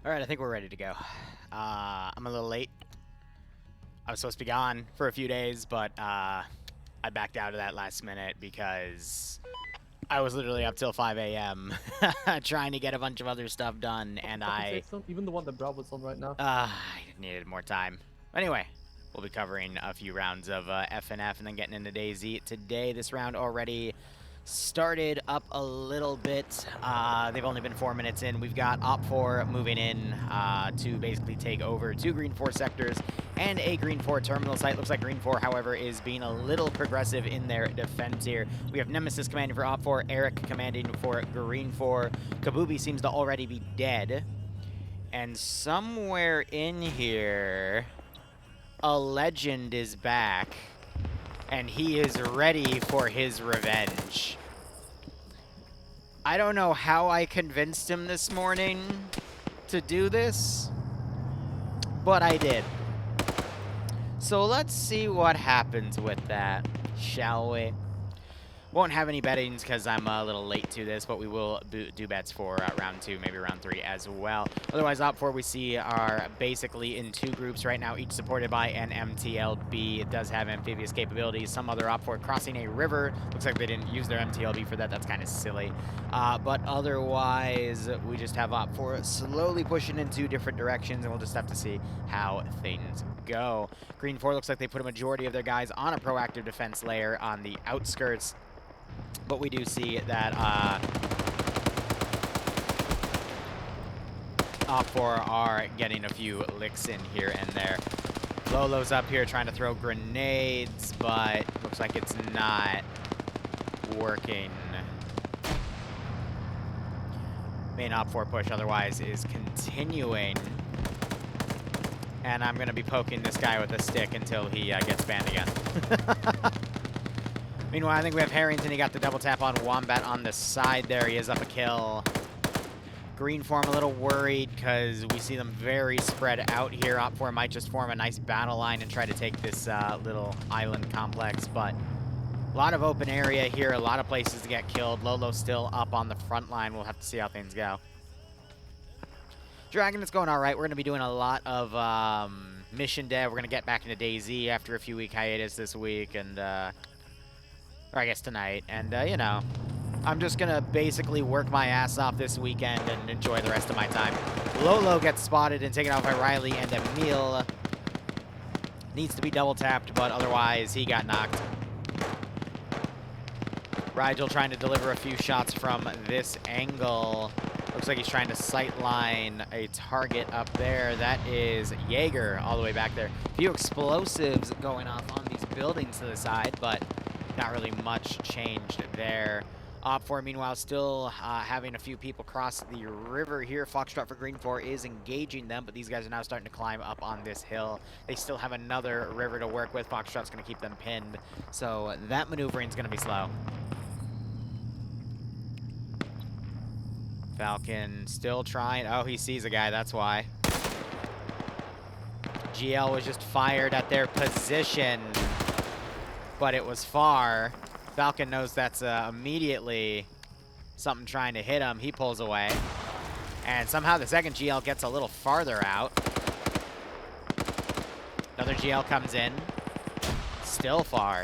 Alright, I think we're ready to go. I'm a little late. I was supposed to be gone for a few days, but I backed out of that last minute because I was literally up till 5 a.m. trying to get a bunch of other stuff done, and even the one that Bravo's on right now. I needed more time. Anyway, we'll be covering a few rounds of FNF and then getting into DayZ. Today, this round already started up a little bit. They've only been 4 minutes in. We've got Op4 moving in to basically take over 2 Green 4 sectors and a Green 4 terminal site. Looks like Green 4, however, is being a little progressive in their defense here. We have Nemesis commanding for Op4, Eric commanding for Green 4. Kabubi seems to already be dead. And somewhere in here, a legend is back. And he is ready for his revenge. I don't know how I convinced him this morning to do this, but I did. So let's see what happens with that, shall we? Won't have any bettings because I'm a little late to this, but we will do bets for round 2, maybe round 3 as well. Otherwise, Op4 we see are basically in 2 groups right now, each supported by an MTLB. It does have amphibious capabilities. Some other Op4 crossing a river. Looks like they didn't use their MTLB for that. That's kind of silly. But otherwise, we just have Op4 slowly pushing in 2 different directions, and we'll just have to see how things go. Green 4 looks like they put a majority of their guys on a proactive defense layer on the outskirts. But we do see that Op4 are getting a few licks in here and there. Lolo's up here trying to throw grenades, but looks like it's not working. Main Op4 push otherwise is continuing. And I'm going to be poking this guy with a stick until he gets banned again. Meanwhile, I think we have Harrington. He got the double tap on Wombat on the side there. He is up a kill. Green 4, I'm a little worried because we see them very spread out here. Op4 might just form a nice battle line and try to take this little island complex, but a lot of open area here, a lot of places to get killed. Lolo still up on the front line. We'll have to see how things go. Dragon, it's going all right. We're going to be doing a lot of mission dev. We're going to get back into DayZ after a few-week hiatus this week, and or I guess tonight, and you know, I'm just gonna basically work my ass off this weekend and enjoy the rest of my time. Lolo gets spotted and taken out by Riley, and Emil needs to be double tapped, but otherwise he got knocked. Rigel trying to deliver a few shots from this angle. Looks like he's trying to sightline a target up there. That is Jaeger all the way back there. A few explosives going off on these buildings to the side, but not really much changed there. Op4, meanwhile, still having a few people cross the river here. Foxtrot for Green 4 is engaging them, but these guys are now starting to climb up on this hill. They still have another river to work with. Foxtrot's going to keep them pinned, so that maneuvering is going to be slow. Falcon still trying. Oh, he sees a guy, that's why. GL was just fired at their position, but it was far. Falcon knows that's immediately something trying to hit him. He pulls away. And somehow the second GL gets a little farther out. Another GL comes in. Still far.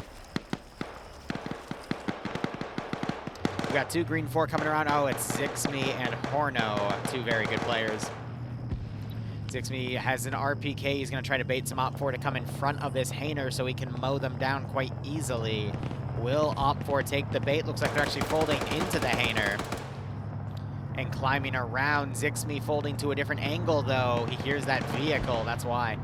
We've got 2 Green 4 coming around. Oh, it's Zixme and Horno, 2 very good players. Zixme has an RPK. He's going to try to bait some Op4 to come in front of this Hainer so he can mow them down quite easily. Will Op4 take the bait? Looks like they're actually folding into the Hainer and climbing around. Zixme folding to a different angle, though. He hears that vehicle. That's why.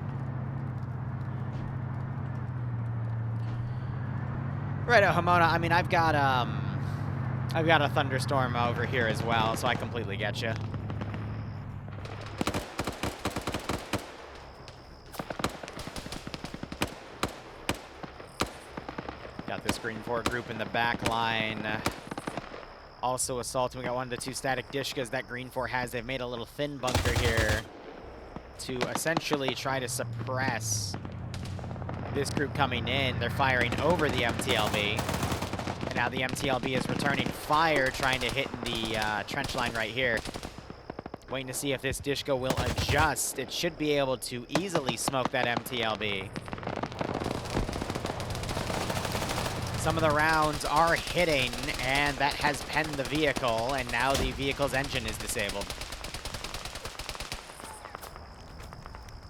Right, Hamona. I mean, I've got a thunderstorm over here as well, so I completely get you. Got this Green 4 group in the back line. Also assaulting. We got 1 of the 2 static Dishkas that Green 4 has. They've made a little thin bunker here to essentially try to suppress this group coming in. They're firing over the MTLB. And now the MTLB is returning fire, trying to hit the trench line right here. Waiting to see if this Dishka will adjust. It should be able to easily smoke that MTLB. Some of the rounds are hitting, and that has penned the vehicle, and now the vehicle's engine is disabled.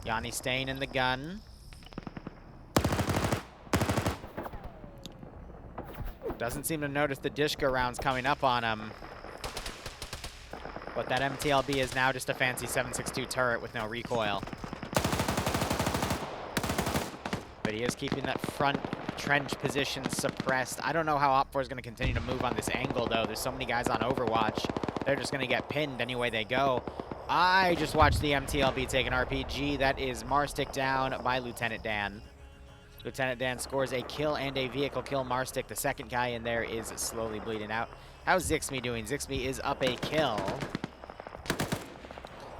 Yanni staying in the gun. Doesn't seem to notice the Dishka rounds coming up on him. But that MTLB is now just a fancy 7.62 turret with no recoil. But he is keeping that front trench position suppressed. I don't know how Op4 is going to continue to move on this angle, though. There's so many guys on Overwatch. They're just going to get pinned any way they go. I just watched the MTLB take an RPG. That is Marstick down by Lieutenant Dan. Lieutenant Dan scores a kill and a vehicle kill. Marstick, the second guy in there, is slowly bleeding out. How's Zixme doing? Zixme is up a kill.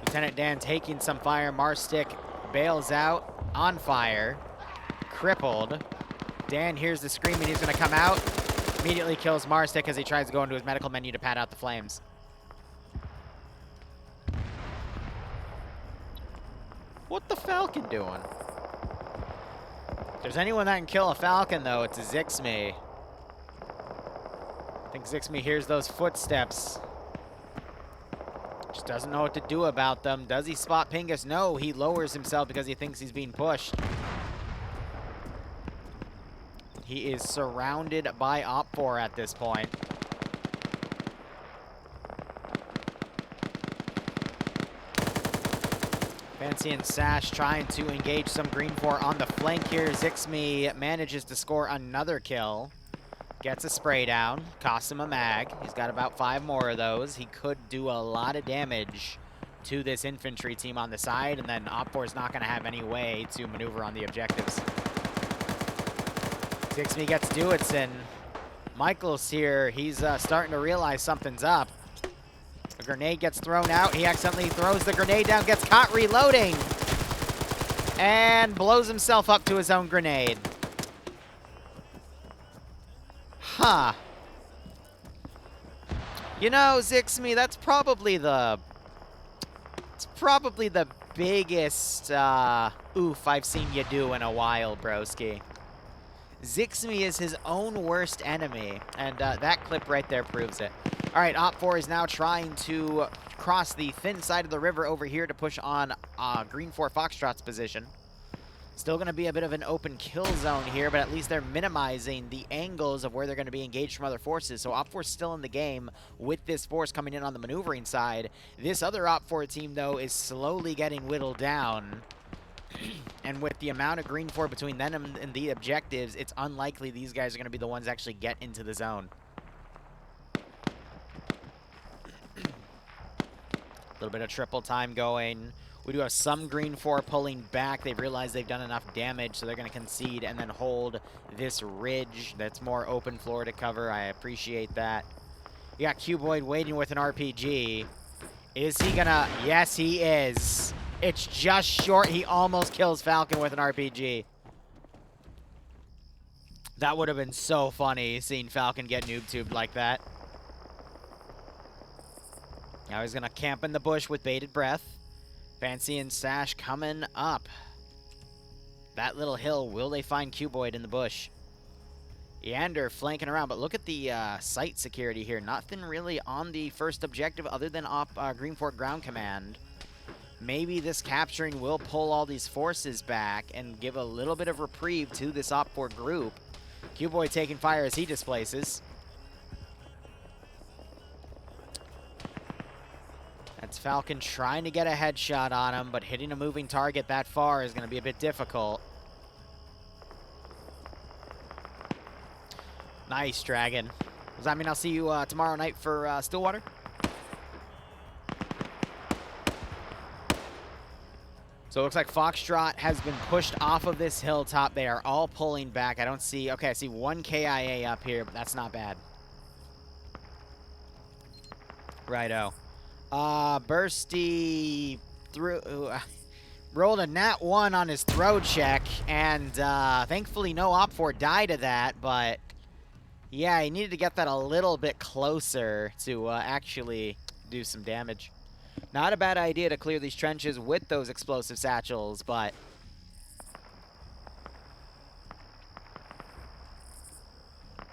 Lieutenant Dan taking some fire. Marstick bails out on fire. Crippled. Dan hears the screaming. He's going to come out. Immediately kills Marstick as he tries to go into his medical menu to pat out the flames. What the Falcon doing? If there's anyone that can kill a Falcon, though, it's Zixme. I think Zixme hears those footsteps. Just doesn't know what to do about them. Does he spot Pingus? No, he lowers himself because he thinks he's being pushed. He is surrounded by Op4 at this point. Fancy and Sash trying to engage some Green 4 on the flank here. Zixme manages to score another kill. Gets a spray down. Costs him a mag. He's got about 5 more of those. He could do a lot of damage to this infantry team on the side, and then Op4 is not going to have any way to maneuver on the objectives. Zixme gets Dewitson. Michael's here. He's starting to realize something's up. A grenade gets thrown out. He accidentally throws the grenade down, gets caught reloading, and blows himself up to his own grenade. Huh. You know, Zixme, that's probably the biggest oof I've seen you do in a while, broski. Zixme is his own worst enemy, and that clip right there proves it. All right, Op4 is now trying to cross the thin side of the river over here to push on Green 4 Foxtrot's position. Still going to be a bit of an open kill zone here, but at least they're minimizing the angles of where they're going to be engaged from other forces. So Op4 is still in the game with this force coming in on the maneuvering side. This other Op4 team, though, is slowly getting whittled down. And with the amount of Green 4 between them and the objectives, it's unlikely these guys are going to be the ones that actually get into the zone. A little bit of triple time going. We do have some Green 4 pulling back. They've realized they've done enough damage, so they're going to concede and then hold this ridge. That's more open floor to cover. I appreciate that. You got Cuboid waiting with an RPG. Is he going to? Yes, he is. It's just short. He almost kills Falcon with an RPG. That would have been so funny, seeing Falcon get noob-tubed like that. Now he's going to camp in the bush with bated breath. Fancy and Sash coming up. That little hill, will they find Cuboid in the bush? Yander flanking around, but look at the site security here. Nothing really on the first objective other than Green Fort Ground Command. Maybe this capturing will pull all these forces back and give a little bit of reprieve to this Op4 group. Cuboid taking fire as he displaces. That's Falcon trying to get a headshot on him, but hitting a moving target that far is going to be a bit difficult. Nice, Dragon. Does that mean I'll see you tomorrow night for Stillwater? So it looks like Foxtrot has been pushed off of this hilltop. They are all pulling back. I don't see... Okay, I see one KIA up here, but that's not bad. Righto. Bursty rolled a nat 1 on his throw check, and thankfully no Op4 died of that, but yeah, he needed to get that a little bit closer to actually do some damage. Not a bad idea to clear these trenches with those explosive satchels, but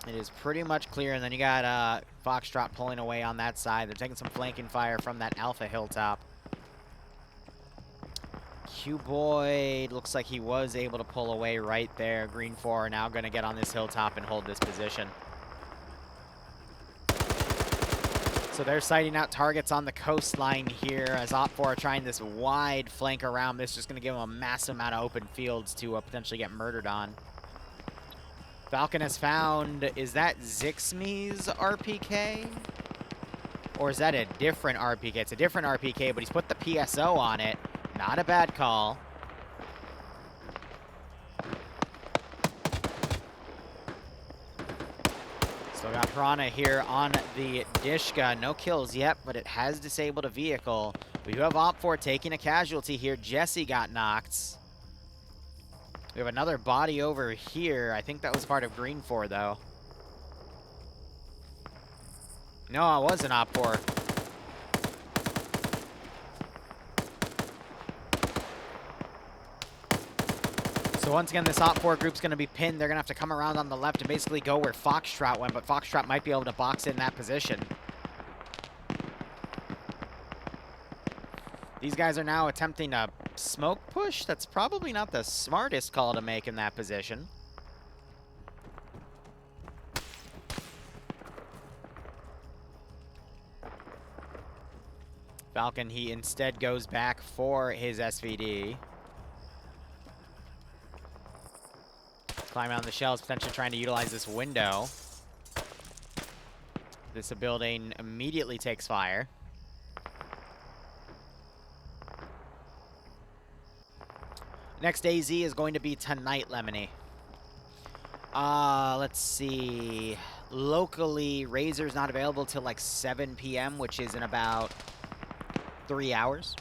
it is pretty much clear. And then you got Foxtrot pulling away on that side. They're taking some flanking fire from that Alpha hilltop. Q-Boy looks like he was able to pull away right there. Green 4 are now going to get on this hilltop and hold this position. So they're sighting out targets on the coastline here as Op 4 are trying this wide flank around. This is just going to give them a massive amount of open fields to potentially get murdered on. Falcon has found, is that Zixmi's RPK? Or is that a different RPK? It's a different RPK, but he's put the PSO on it. Not a bad call. Still got Piranha here on the Dishka. No kills yet, but it has disabled a vehicle. We do have Op 4 taking a casualty here. Jesse got knocked. We have another body over here. I think that was part of Green 4, though. No, it wasn't Op 4. So once again, this Op 4 group's going to be pinned. They're going to have to come around on the left and basically go where Foxtrot went, but Foxtrot might be able to box in that position. These guys are now attempting a smoke push. That's probably not the smartest call to make in that position. Falcon, he instead goes back for his SVD. Climbing on the shells, potentially trying to utilize this window. This building immediately takes fire. Next AZ is going to be tonight, Lemony. Let's see. Locally, Razor's not available till like 7 p.m., which is in about 3 hours.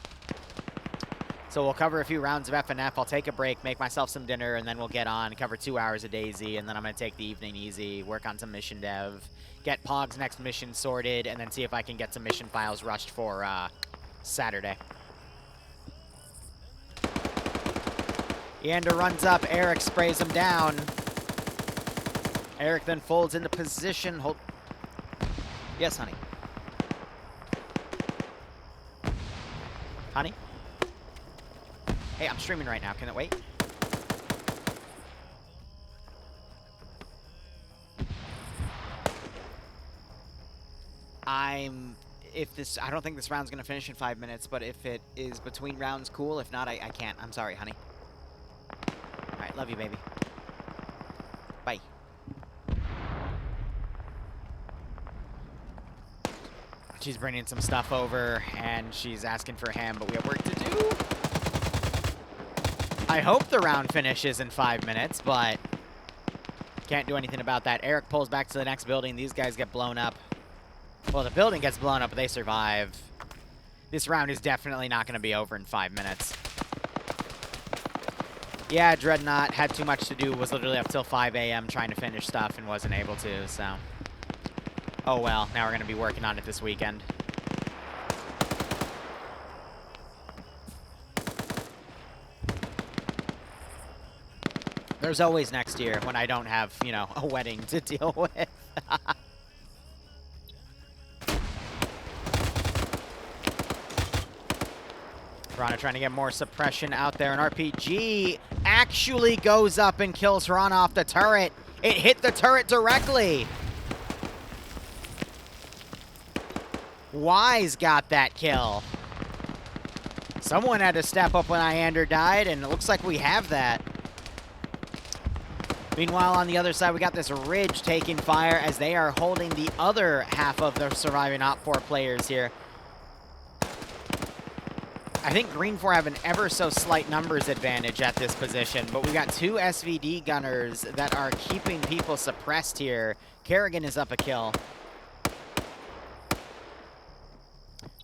So we'll cover a few rounds of FNF. I'll take a break, make myself some dinner, and then we'll get on, cover 2 hours of DayZ, and then I'm going to take the evening easy, work on some mission dev, get Pog's next mission sorted, and then see if I can get some mission files rushed for Saturday. Yander runs up. Eric sprays him down. Eric then folds into position. Hold. Yes, honey. Honey? Hey, I'm streaming right now. Can it wait? I don't think this round's going to finish in 5 minutes, but if it is between rounds, cool. If not, I can't. I'm sorry, honey. All right, love you, baby. Bye. She's bringing some stuff over, and she's asking for ham, but we have work to do. I hope the round finishes in 5 minutes, but can't do anything about that. Eric pulls back to the next building. These guys get blown up. Well, the building gets blown up, but they survive. This round is definitely not going to be over in 5 minutes. Yeah, Dreadnought had too much to do, was literally up till 5 a.m. trying to finish stuff and wasn't able to, so. Oh well, now we're going to be working on it this weekend. There's always next year when I don't have, you know, a wedding to deal with. Piranha trying to get more suppression out there. An RPG actually goes up and kills Piranha off the turret. It hit the turret directly. Wise got that kill. Someone had to step up when Iander died, and it looks like we have that. Meanwhile, on the other side, we got this Ridge taking fire as they are holding the other half of the surviving Op 4 players here. I think Green 4 have an ever so slight numbers advantage at this position, but we got two SVD gunners that are keeping people suppressed here. Kerrigan is up a kill.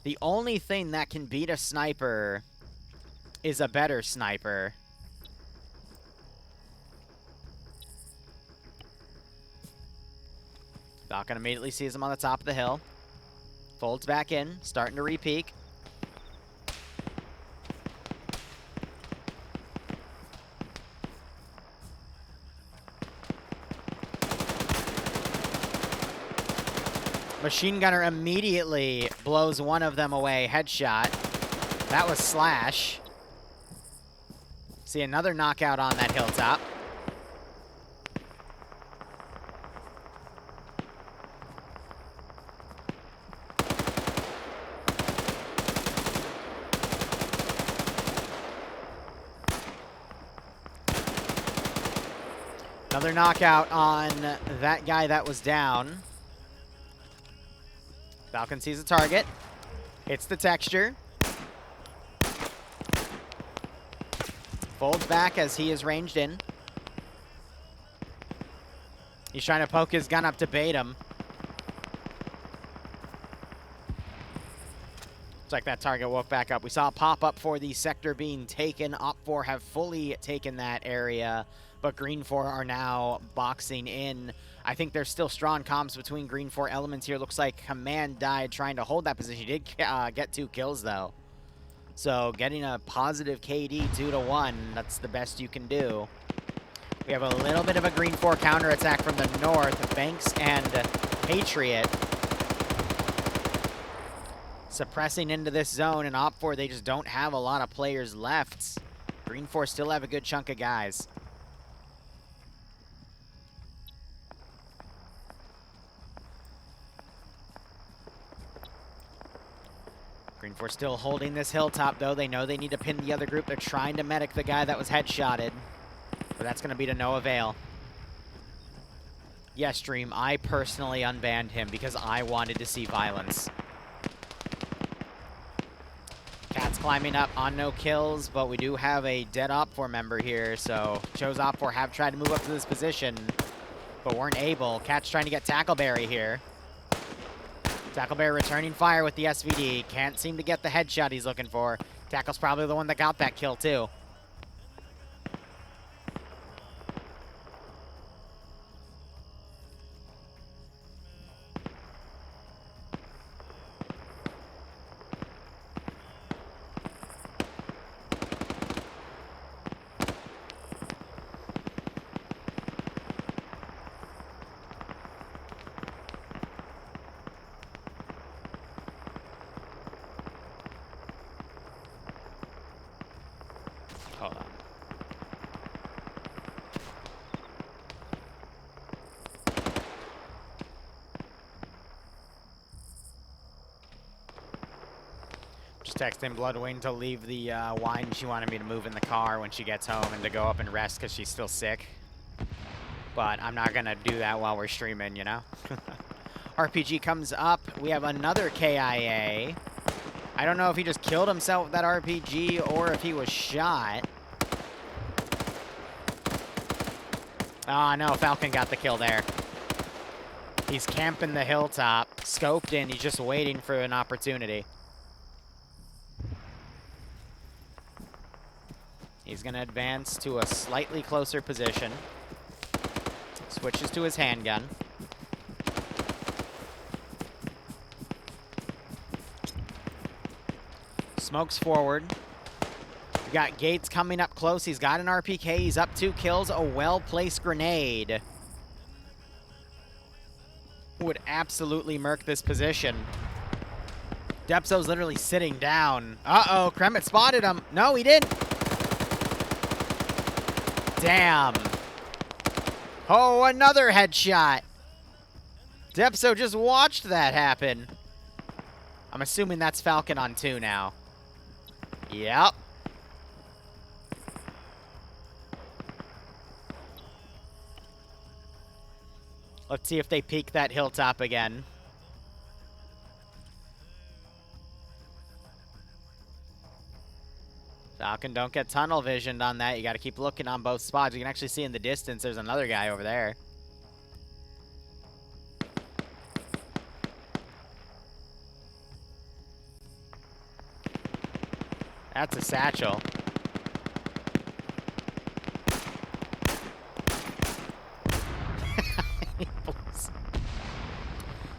The only thing that can beat a sniper is a better sniper. Falcon immediately sees him on the top of the hill. Folds back in, starting to re-peek. Machine gunner immediately blows one of them away. Headshot. That was Slash. See another knockout on that hilltop. Another knockout on that guy that was down. Falcon sees a target. Hits the texture. Folds back as he is ranged in. He's trying to poke his gun up to bait him. Looks like that target woke back up. We saw a pop-up for the sector being taken. Op4 have fully taken that area, but Green 4 are now boxing in. I think there's still strong comms between Green 4 elements here. Looks like Command died trying to hold that position. He did get 2 kills, though. So getting a positive KD 2-1, that's the best you can do. We have a little bit of a Green 4 counterattack from the north. Banks and Patriot suppressing into this zone, and Op4, they just don't have a lot of players left. Green 4 still have a good chunk of guys. Green 4 still holding this hilltop, though. They know they need to pin the other group. They're trying to medic the guy that was headshotted, but that's going to be to no avail. Yes, Dream, I personally unbanned him because I wanted to see violence. Cat's climbing up on no kills, but we do have a dead Op4 member here, so Chose Op4 have tried to move up to this position, but weren't able. Cat's trying to get Tackleberry here. Tackleberry returning fire with the SVD. Can't seem to get the headshot he's looking for. Tackle's probably the one that got that kill, too. Hold on. Just texting Bloodwing to leave the wine. She wanted me to move in the car when she gets home and to go up and rest because she's still sick. But I'm not going to do that while we're streaming, you know? RPG comes up. We have another KIA. I don't know if he just killed himself with that RPG or if he was shot. Oh, no, Falcon got the kill there. He's camping the hilltop, scoped in. He's just waiting for an opportunity. He's going to advance to a slightly closer position. Switches to his handgun. Smokes forward. We got Gates coming up close. He's got an RPK. He's up 2 kills. A well-placed grenade would absolutely murk this position. Depso's literally sitting down. Uh-oh, Kremet spotted him. No, he didn't. Damn. Oh, another headshot. Depso just watched that happen. I'm assuming that's Falcon on 2 now. Yep. Let's see if they peek that hilltop again. Falcon, don't get tunnel visioned on that. You got to keep looking on both spots. You can actually see in the distance there's another guy over there. That's a satchel.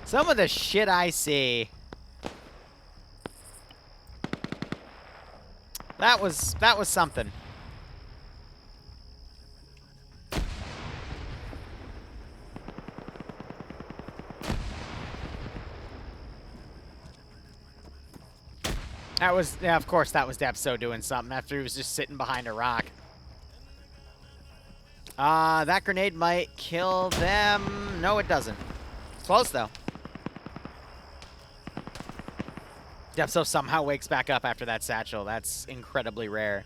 Some of the shit I see. That was something. That was, yeah, of course, that was Depso doing something after he was just sitting behind a rock. That grenade might kill them. No, it doesn't. Close, though. Depso somehow wakes back up after that satchel. That's incredibly rare.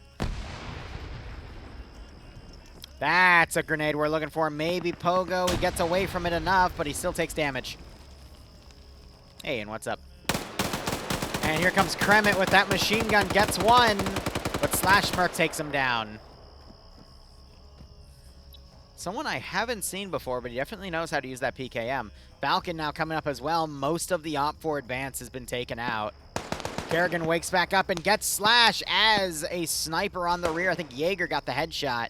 That's a grenade we're looking for. Maybe Pogo. He gets away from it enough, but he still takes damage. Hey, and what's up? And here comes Kremet with that machine gun. Gets one, but Slash Merc takes him down. Someone I haven't seen before, but he definitely knows how to use that PKM. Falcon now coming up as well. Most of the Op4 advance has been taken out. Kerrigan wakes back up and gets Slash as a sniper on the rear. I think Jaeger got the headshot.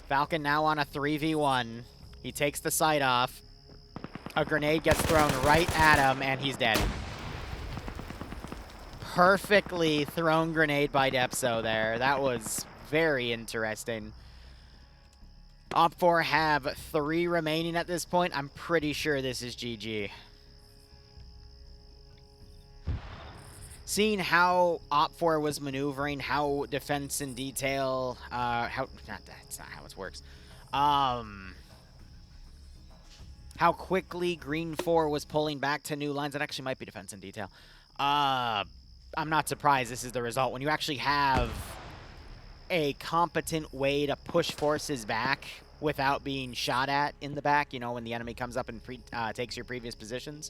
Falcon now on a 3v1. He takes the sight off. A grenade gets thrown right at him, and he's dead. Perfectly thrown grenade by Depso there. That was very interesting. Op4 have 3 remaining at this point. I'm pretty sure this is GG. Seeing how Op4 was maneuvering, how defense in detail, that's not how it works. How quickly Green 4 was pulling back to new lines. That actually might be defense in detail. I'm not surprised this is the result. When you actually have a competent way to push forces back without being shot at in the back, you know, when the enemy comes up and takes your previous positions,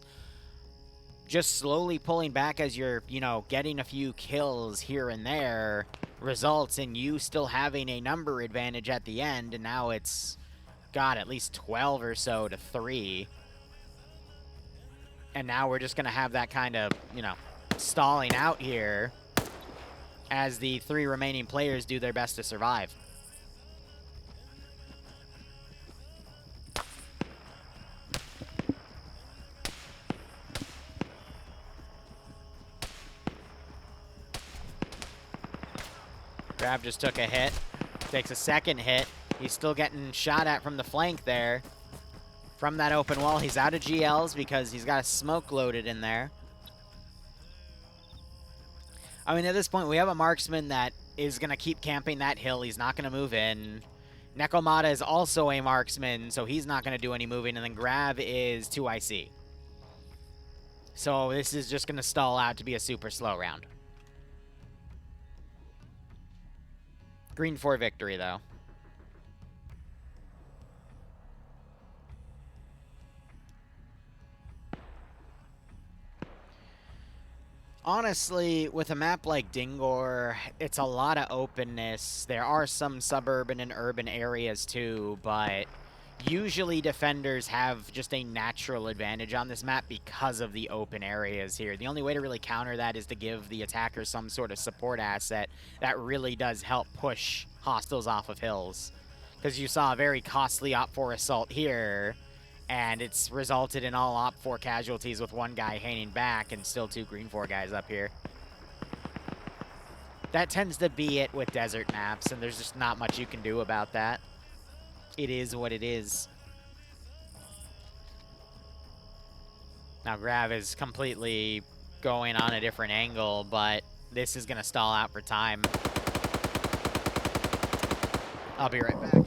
just slowly pulling back as you're, you know, getting a few kills here and there results in you still having a number advantage at the end, and now it's got at least 12 or so to 3. And now we're just going to have that kind of, you know, stalling out here as the 3 remaining players do their best to survive. Grav just took a hit, takes a second hit. He's still getting shot at from the flank there. From that open wall, he's out of GLs because he's got a smoke loaded in there. I mean, at this point, we have a marksman that is going to keep camping that hill. He's not going to move in. Nekomata is also a marksman, so he's not going to do any moving. And then Grav is 2IC. So this is just going to stall out to be a super slow round. Green 4 victory, though. Honestly, with a map like Dingor, it's a lot of openness. There are some suburban and urban areas too, but usually defenders have just a natural advantage on this map because of the open areas here. The only way to really counter that is to give the attacker some sort of support asset that really does help push hostiles off of hills. Because you saw a very costly Op4 assault here, and it's resulted in all Op4 casualties with 1 guy hanging back and still 2 Green 4 guys up here. That tends to be it with desert maps, and there's just not much you can do about that. It is what it is. Now Grav is completely going on a different angle, but this is going to stall out for time. I'll be right back.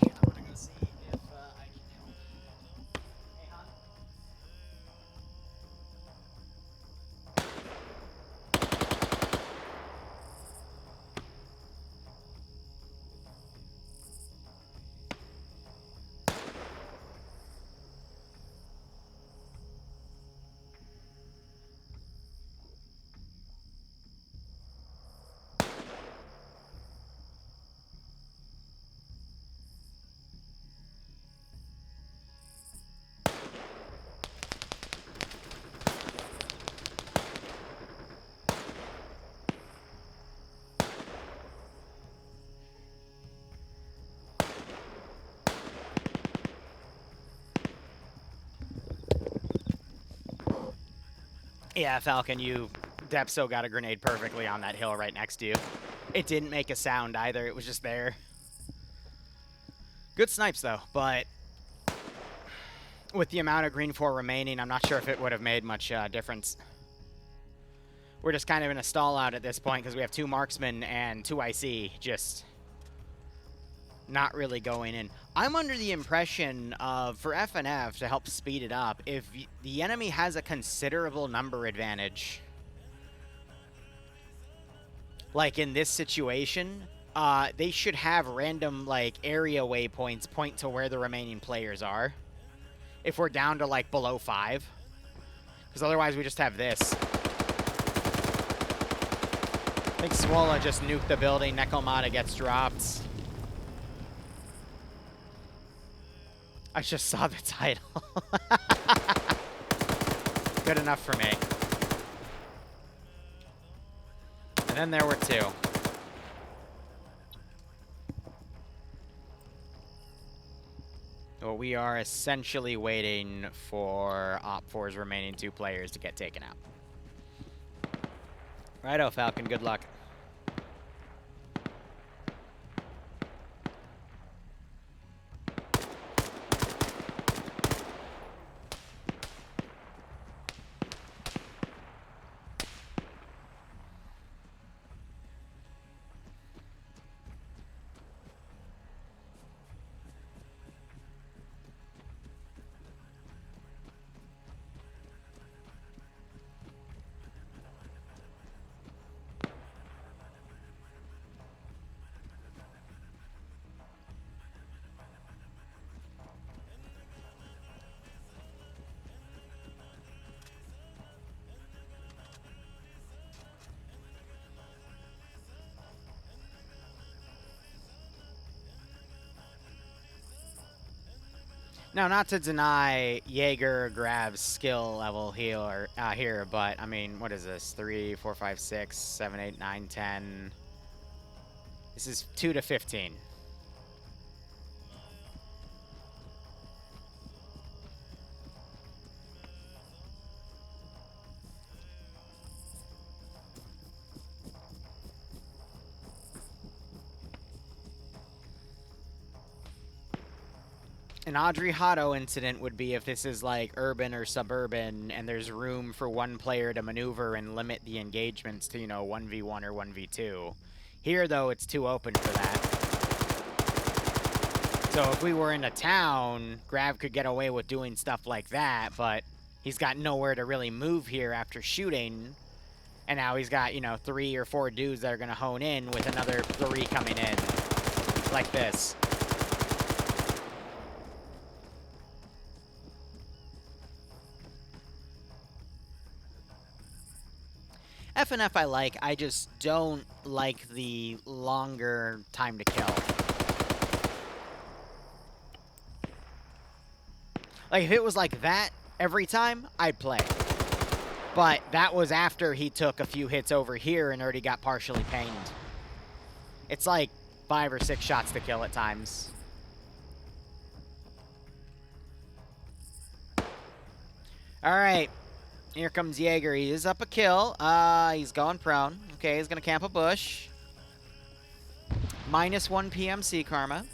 Yeah, Falcon, Depso got a grenade perfectly on that hill right next to you. It didn't make a sound either, it was just there. Good snipes though, but with the amount of Green 4 remaining, I'm not sure if it would have made much difference. we're just kind of in a stall out at this point because we have 2 marksmen and 2 IC just not really going in. I'm under the impression of, for FNF, to help speed it up, if the enemy has a considerable number advantage, like in this situation, they should have random, like, area waypoints point to where the remaining players are. If we're down to, like, below 5. Because otherwise we just have this. I think Swola just nuked the building. Nekomata gets dropped. I just saw the title. Good enough for me. And then there were 2. Well, we are essentially waiting for Op4's remaining 2 players to get taken out. Righto, Falcon. Good luck. Now, not to deny Jaeger Grab's skill level here, but, I mean, what is this? 3, 4, 5, 6, 7, 8, 9, 10. This is 2 to 15. An Audrey Hotto incident would be if this is like urban or suburban and there's room for one player to maneuver and limit the engagements to, you know, 1v1 or 1v2. Here, though, it's too open for that. So if we were in a town, Grav could get away with doing stuff like that, but he's got nowhere to really move here after shooting. And now he's got, you know, 3 or 4 dudes that are going to hone in with another 3 coming in. Like this. FNF I like, I just don't like the longer time to kill. Like, if it was like that every time, I'd play. But that was after he took a few hits over here and already got partially pained. It's like 5 or 6 shots to kill at times. Alright. Here comes Jaeger. He is up a kill. He's going prone. Okay, he's going to camp a bush. -1 PMC karma.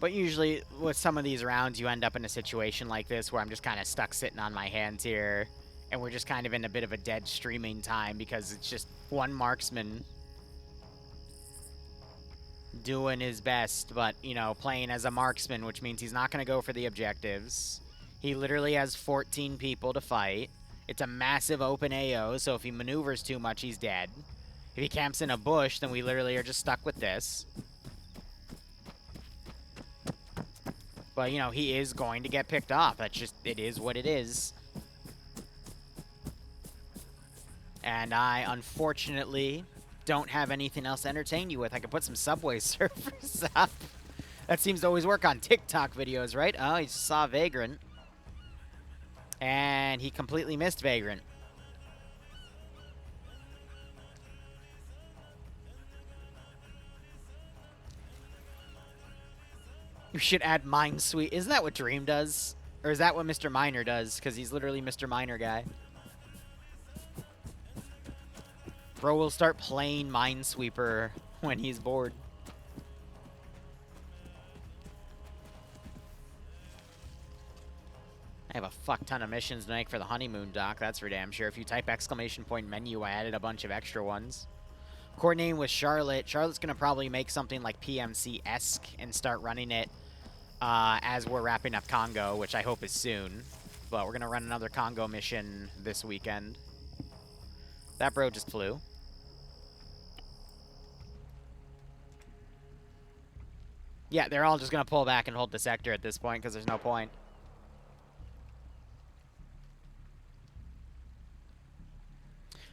But usually, with some of these rounds, you end up in a situation like this where I'm just kind of stuck sitting on my hands here, and we're just kind of in a bit of a dead streaming time because it's just one marksman doing his best, but, you know, playing as a marksman, which means he's not going to go for the objectives. He literally has 14 people to fight. It's a massive open AO, so if he maneuvers too much, he's dead. If he camps in a bush, then we literally are just stuck with this. But, you know, he is going to get picked off. That's just, it is what it is. And I, unfortunately, don't have anything else to entertain you with. I could put some Subway Surfers up. That seems to always work on TikTok videos, right? Oh, he saw Vagrant. And he completely missed Vagrant. We should add Minesweep. Isn't that what Dream does? Or is that what Mr. Miner does? Because he's literally Mr. Miner guy. Bro will start playing Minesweeper when he's bored. I have a fuck ton of missions to make for the honeymoon dock, that's for damn sure. If you type !menu, I added a bunch of extra ones. Coordinating with Charlotte. Charlotte's going to probably make something like PMC-esque and start running it as we're wrapping up Congo, which I hope is soon. But we're going to run another Congo mission this weekend. That bro just flew. Yeah, they're all just going to pull back and hold the sector at this point because there's no point.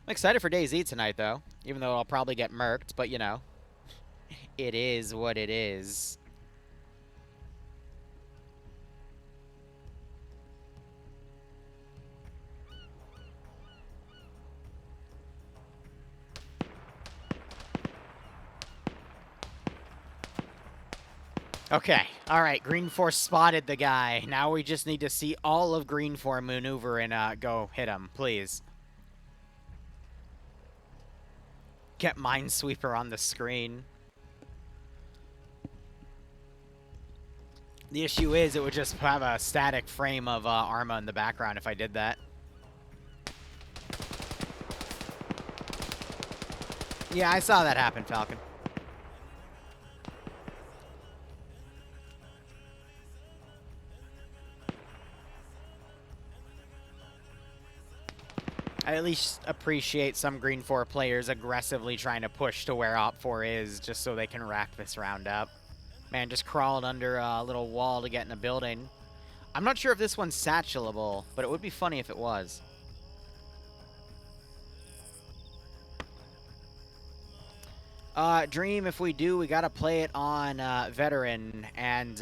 I'm excited for DayZ tonight, though, even though I'll probably get murked, but, you know, it is what it is. Okay, all right, Green 4 spotted the guy. Now we just need to see all of Green 4 maneuver and go hit him, please. Get Minesweeper on the screen. The issue is it would just have a static frame of Arma in the background if I did that. Yeah, I saw that happen, Falcon. I at least appreciate some Green 4 players aggressively trying to push to where Op 4 is just so they can wrap this round up. Man, just crawled under a little wall to get in a building. I'm not sure if this one's satchelable, but it would be funny if it was. Dream, if we do, we gotta play it on Veteran and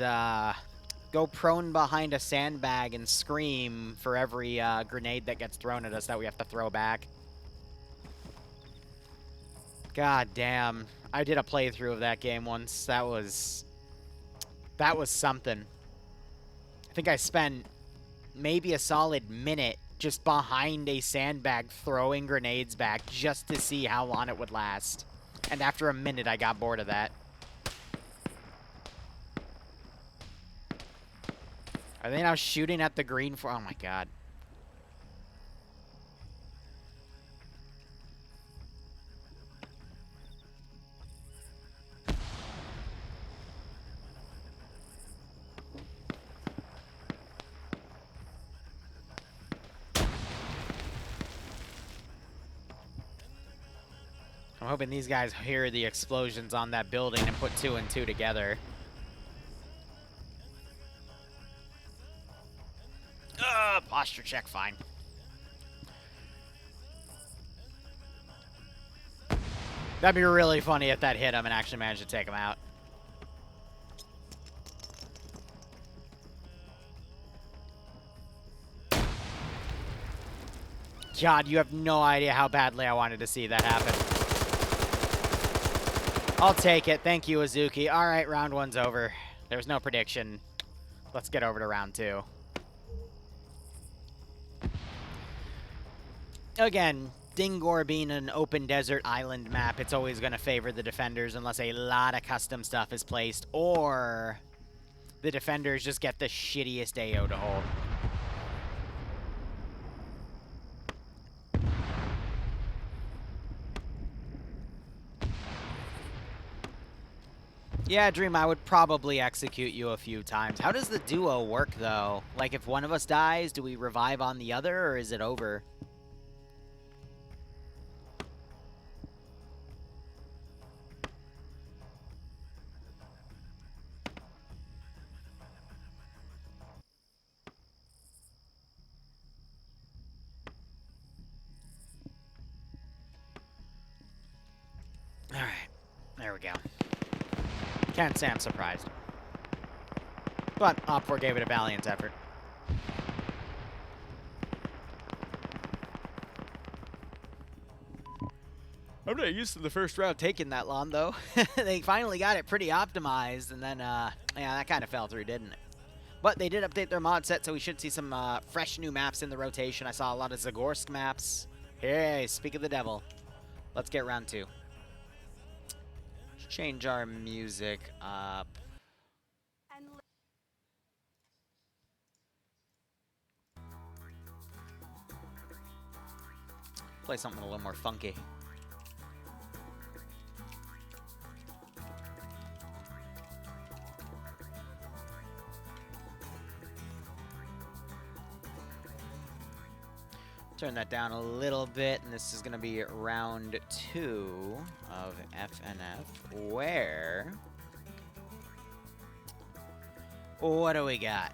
go prone behind a sandbag and scream for every grenade that gets thrown at us that we have to throw back. God damn. I did a playthrough of that game once. That was something. I think I spent maybe a solid minute just behind a sandbag throwing grenades back just to see how long it would last. And after a minute, I got bored of that. Are they now shooting at the Green 4? Oh my god. I'm hoping these guys hear the explosions on that building and put 2 and 2 together. Posture check, fine. That'd be really funny if that hit him and actually managed to take him out. God, you have no idea how badly I wanted to see that happen. I'll take it. Thank you, Azuki. All right, round 1's over. There was no prediction. Let's get over to round 2. Again, Dingor being an open desert island map, it's always going to favor the defenders unless a lot of custom stuff is placed, or the defenders just get the shittiest AO to hold. Yeah, Dream, I would probably execute you a few times. How does the duo work, though? Like, if one of us dies, do we revive on the other, or is it over? All right, there we go. Can't say I'm surprised. But Op 4 gave it a valiant effort. I'm not used to the first round taking that long, though. They finally got it pretty optimized, and then, yeah, that kind of fell through, didn't it? But they did update their mod set, so we should see some fresh new maps in the rotation. I saw a lot of Zagorsk maps. Hey, speak of the devil. Let's get round 2. Let's change our music up. Play something a little more funky. Turn that down a little bit, and this is going to be round 2 of FNF, where... What do we got?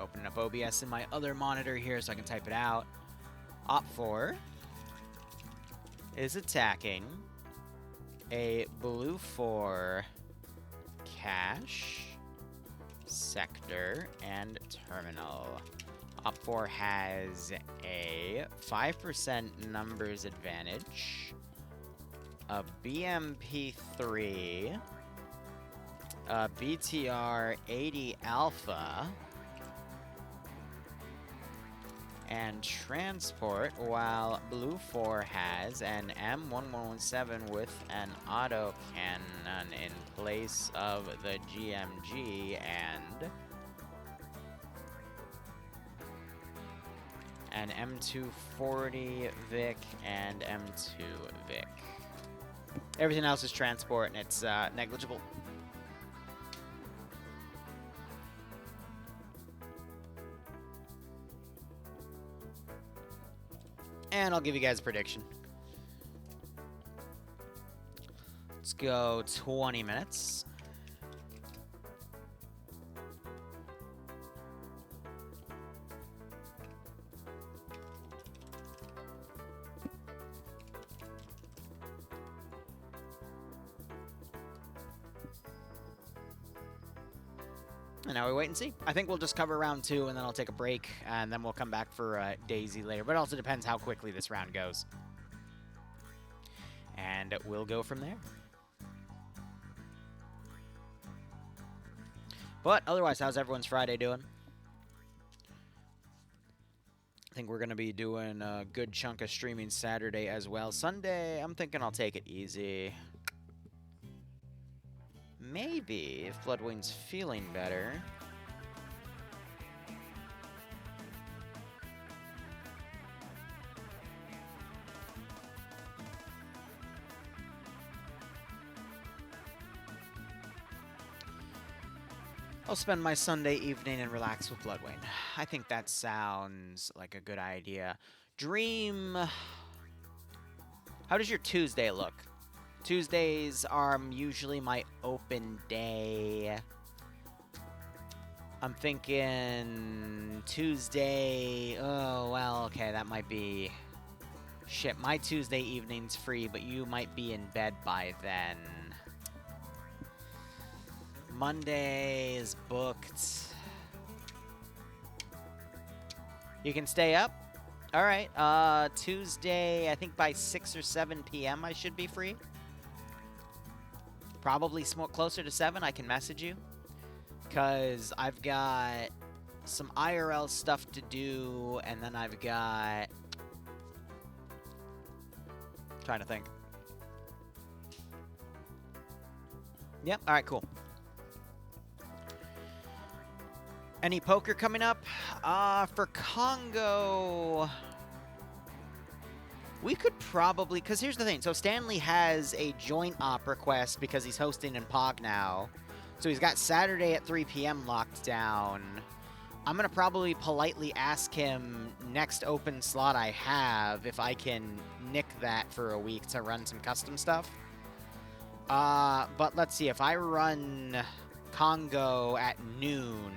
Opening up OBS in my other monitor here so I can type it out. Op 4 is attacking a blue 4 cache, sector, and terminal. Op 4 has a 5% numbers advantage, a BMP3, a BTR 80 Alpha, and transport, while Blue 4 has an M1117 with an autocannon in place of the GMG and an M240 Vic and M2 Vic. Everything else is transport, and it's negligible. And I'll give you guys a prediction. Let's go 20 minutes. And now we wait and see. I think we'll just cover round 2, and then I'll take a break, and then we'll come back for Daisy later. But it also depends how quickly this round goes. And we'll go from there. But otherwise, how's everyone's Friday doing? I think we're going to be doing a good chunk of streaming Saturday as well. Sunday, I'm thinking I'll take it easy. Maybe, if Bloodwing's feeling better. I'll spend my Sunday evening and relax with Bloodwing. I think that sounds like a good idea. Dream, how does your Tuesday look? Tuesdays are usually my open day. I'm thinking Tuesday, oh, well, okay, that might be... Shit, my Tuesday evening's free, but you might be in bed by then. Monday is booked. You can stay up? Alright, Tuesday, I think by 6 or 7 p.m. I should be free. Probably closer to 7, I can message you. Because I've got some IRL stuff to do, and then I've got... Trying to think. Yep, alright, cool. Any poker coming up? For Congo... We could probably, because here's the thing. So Stanley has a joint op request because he's hosting in POG now. So he's got Saturday at 3 p.m. locked down. I'm going to probably politely ask him next open slot I have if I can nick that for a week to run some custom stuff. But let's see. If I run Congo at noon...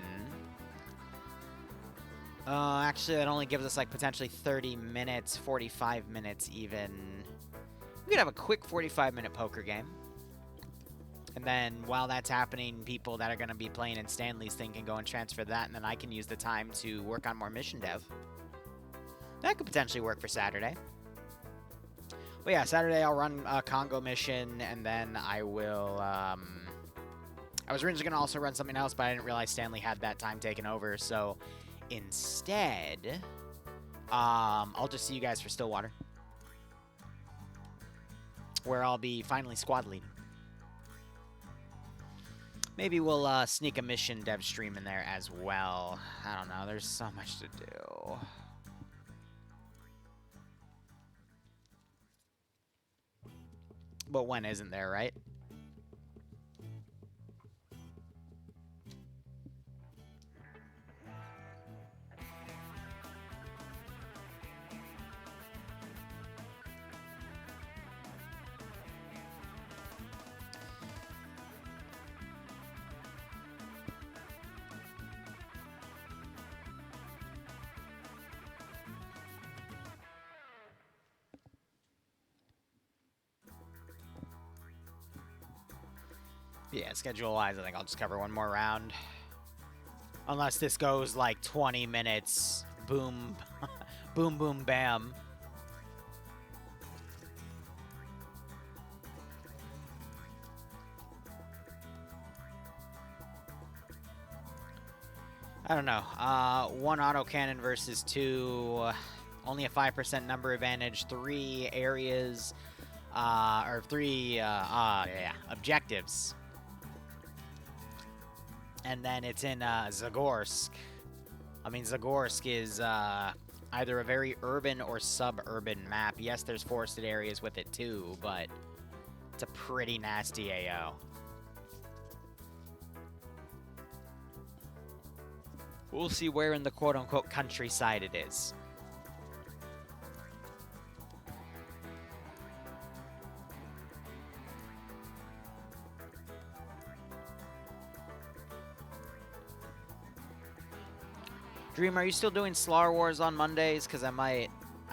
actually, that only gives us, like, potentially 30 minutes, 45 minutes even. We could have a quick 45-minute poker game. And then, while that's happening, people that are going to be playing in Stanley's thing can go and transfer that, and then I can use the time to work on more mission dev. That could potentially work for Saturday. But yeah, Saturday I'll run a Congo mission, and then I will, I was originally going to also run something else, but I didn't realize Stanley had that time taken over, so instead, I'll just see you guys for Stillwater, where I'll be finally squad leading. Maybe we'll sneak a mission dev stream in there as well. I don't know, there's so much to do. But when isn't there, right? Yeah, schedule-wise, I think I'll just cover one more round. Unless this goes like 20 minutes. Boom. Boom, boom, bam. I don't know. One autocannon versus two. Only a 5% number advantage. 3 areas. Or 3 objectives. And then it's in Zagorsk. I mean, Zagorsk is either a very urban or suburban map. Yes, there's forested areas with it too, but it's a pretty nasty AO. We'll see where in the quote-unquote countryside it is. Dream, are you still doing Slar Wars on Mondays? Because I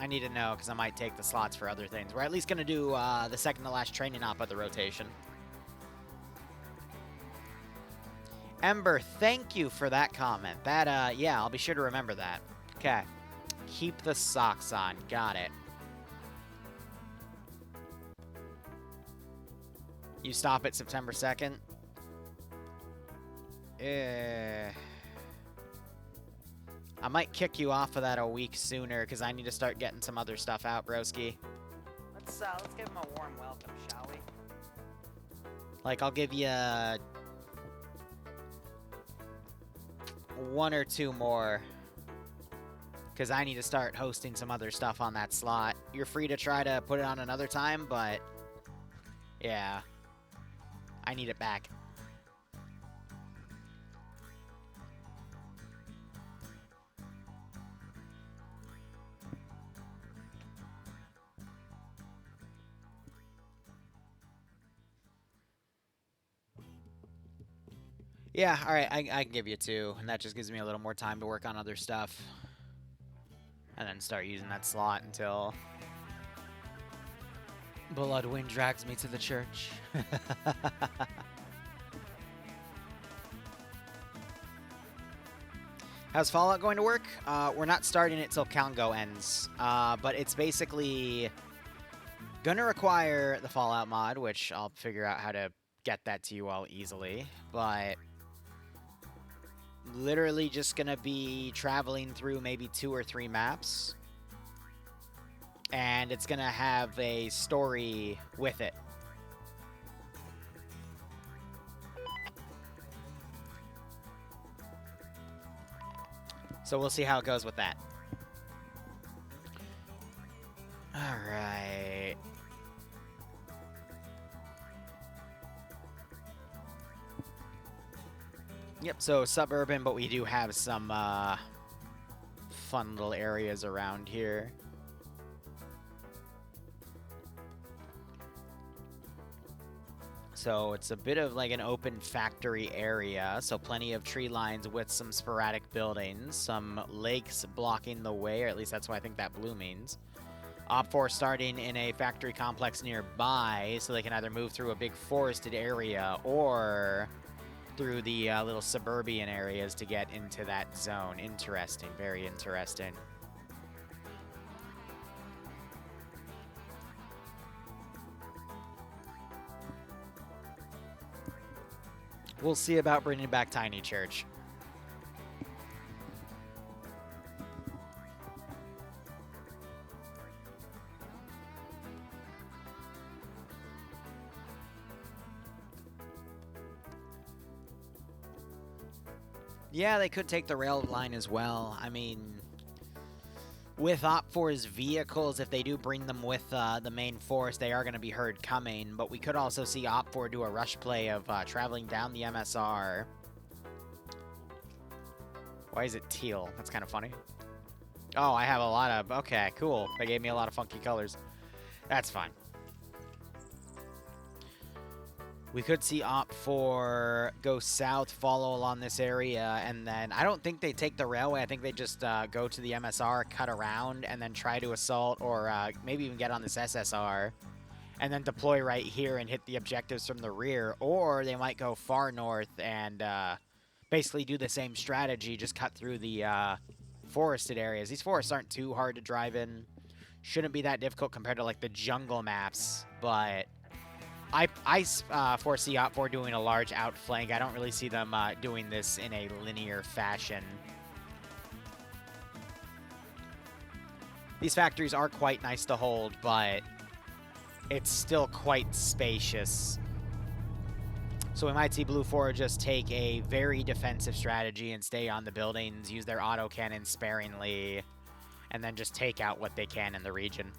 need to know, because I might take the slots for other things. We're at least going to do the second to last training op of the rotation. Ember, thank you for that comment. That, yeah, I'll be sure to remember that. Okay. Keep the socks on. Got it. You stop at September 2nd? I might kick you off of that a week sooner because I need to start getting some other stuff out, broski. Let's give him a warm welcome, shall we? Like, I'll give you 1 or 2 more because I need to start hosting some other stuff on that slot. You're free to try to put it on another time, but yeah, I need it back. Yeah, alright, I can give you 2, and that just gives me a little more time to work on other stuff. And then start using that slot until Bloodwind drags me to the church. How's Fallout going to work? We're not starting it till Congo ends, but it's basically gonna require the Fallout mod, which I'll figure out how to get that to you all easily, but literally just gonna be traveling through maybe 2 or 3 maps, and it's gonna have a story with it. So we'll see how it goes with that. Alright. Yep, so suburban, but we do have some fun little areas around here. So it's a bit of like an open factory area, so plenty of tree lines with some sporadic buildings, some lakes blocking the way, or at least that's what I think that blue means. Op4 starting in a factory complex nearby, so they can either move through a big forested area or through the little suburban areas to get into that zone. Interesting, very interesting. We'll see about bringing back Tiny Church. Yeah, they could take the rail line as well. I mean, with Op4's vehicles, if they do bring them with the main force, they are going to be heard coming. But we could also see Op4 do a rush play of traveling down the MSR. Why is it teal? That's kind of funny. Oh, I have a lot of... Okay, cool. They gave me a lot of funky colors. That's fine. We could see Op4 go south, follow along this area, and then I don't think they take the railway. I think they just go to the MSR, cut around, and then try to assault or maybe even get on this SSR, and then deploy right here and hit the objectives from the rear. Or they might go far north and basically do the same strategy, just cut through the forested areas. These forests aren't too hard to drive in. Shouldn't be that difficult compared to like the jungle maps, but... I foresee Op4 doing a large outflank. I don't really see them doing this in a linear fashion. These factories are quite nice to hold, but it's still quite spacious. So we might see Blue 4 just take a very defensive strategy and stay on the buildings, use their autocannon sparingly, and then just take out what they can in the region.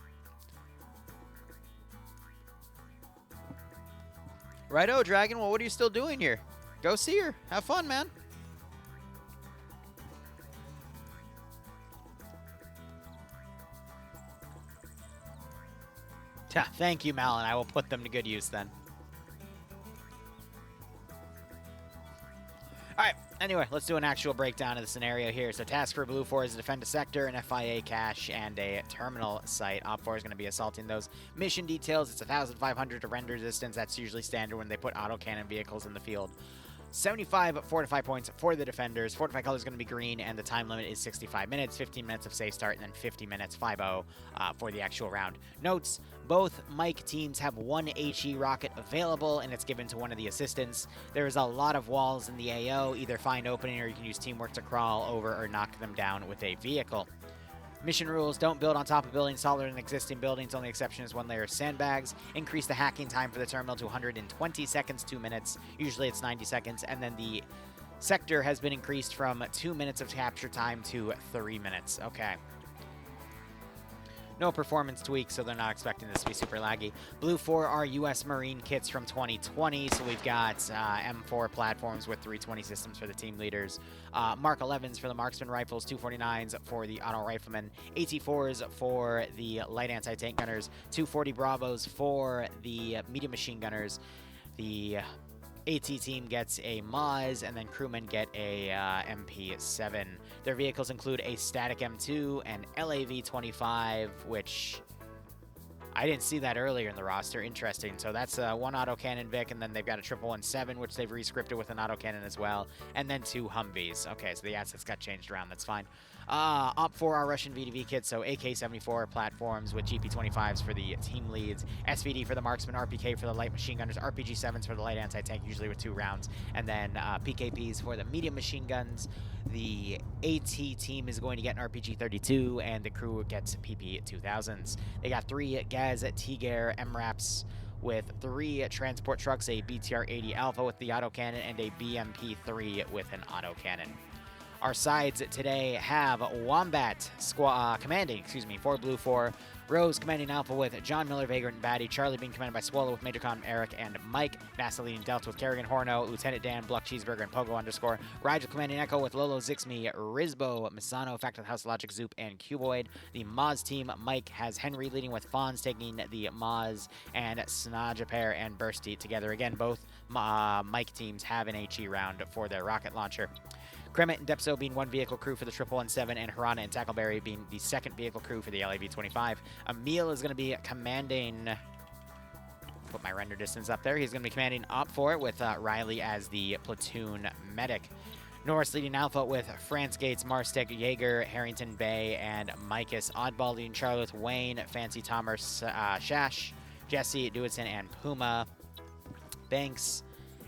Righto, Dragon. Well, what are you still doing here? Go see her. Have fun, man. Thank you, Malin. I will put them to good use then. All right. Anyway, let's do an actual breakdown of the scenario here. So task for Blue 4 is to defend a sector, an FIA cache, and a terminal site. Op4 is going to be assaulting those. Mission details, it's 1,500 to render distance. That's usually standard when they put autocannon vehicles in the field. 75 fortify points for the defenders. Fortify color is going to be green, and the time limit is 65 minutes, 15 minutes of safe start, and then 50 minutes, 5-0, for the actual round. Notes, both Mike teams have one HE rocket available, and it's given to one of the assistants. There is a lot of walls in the AO. Either find opening, or you can use teamwork to crawl over or knock them down with a vehicle. Mission rules: don't build on top of buildings taller than existing buildings. Only exception is one layer of sandbags. Increase the hacking time for the terminal to 120 seconds, 2 minutes. Usually it's 90 seconds. And then the sector has been increased from 2 minutes of capture time to 3 minutes. Okay. No performance tweaks, so they're not expecting this to be super laggy. Blue 4 are U.S. Marine kits from 2020, so we've got M4 platforms with 320 systems for the team leaders, Mark 11s for the marksman rifles, 249s for the auto riflemen, AT4s for the light anti-tank gunners, 240 Bravos for the medium machine gunners. The AT team gets a Maz, and then crewmen get a MP7. Their vehicles include a static M2 and LAV-25, which I didn't see that earlier in the roster. Interesting. So that's one autocannon Vic, and then they've got a 117, which they've rescripted with an autocannon as well, and then 2 Humvees. Okay, so the assets got changed around. That's fine. Op4 are Russian VDV kits, so AK-74 platforms with GP-25s for the team leads, SVD for the marksman, RPK for the light machine gunners, RPG-7s for the light anti-tank, usually with 2 rounds, and then PKPs for the medium machine guns. The AT team is going to get an RPG-32, and the crew gets PP-2000s. They got 3 Gaz Tiger MRAPs with 3 transport trucks, a BTR-80 Alpha with the autocannon, and a BMP-3 with an autocannon. Our sides today have Wombat commanding, for Blue 4, Rose commanding Alpha with John Miller, Vagrant, and Batty, Charlie being commanded by Swallow with Major Con, Eric, and Mike, Vaseline Delta with Kerrigan, Horno, Lieutenant Dan, Bluck Cheeseburger, and Pogo_. Rigel commanding Echo with Lolo, Zixme, Rizbo, Misano, Fact of the House Logic, Zoop, and Cuboid. The Maz team, Mike has Henry leading with Fonz taking the Maz, and Snajapair and Bursty together. Again, both Mike teams have an HE round for their rocket launcher. Kremet and Depso being 1 vehicle crew for the 117, and Harana and Tackleberry being the 2nd vehicle crew for the LAV-25. Emil is going to be commanding... Put my render distance up there. He's going to be commanding Op4 with Riley as the platoon medic. Norris leading Alpha with France Gates, Marstek, Jaeger, Harrington Bay, and Micus. Oddball leading Charlotte, Wayne, Fancy Thomas, Shash, Jesse, Dewitson, and Puma. Banks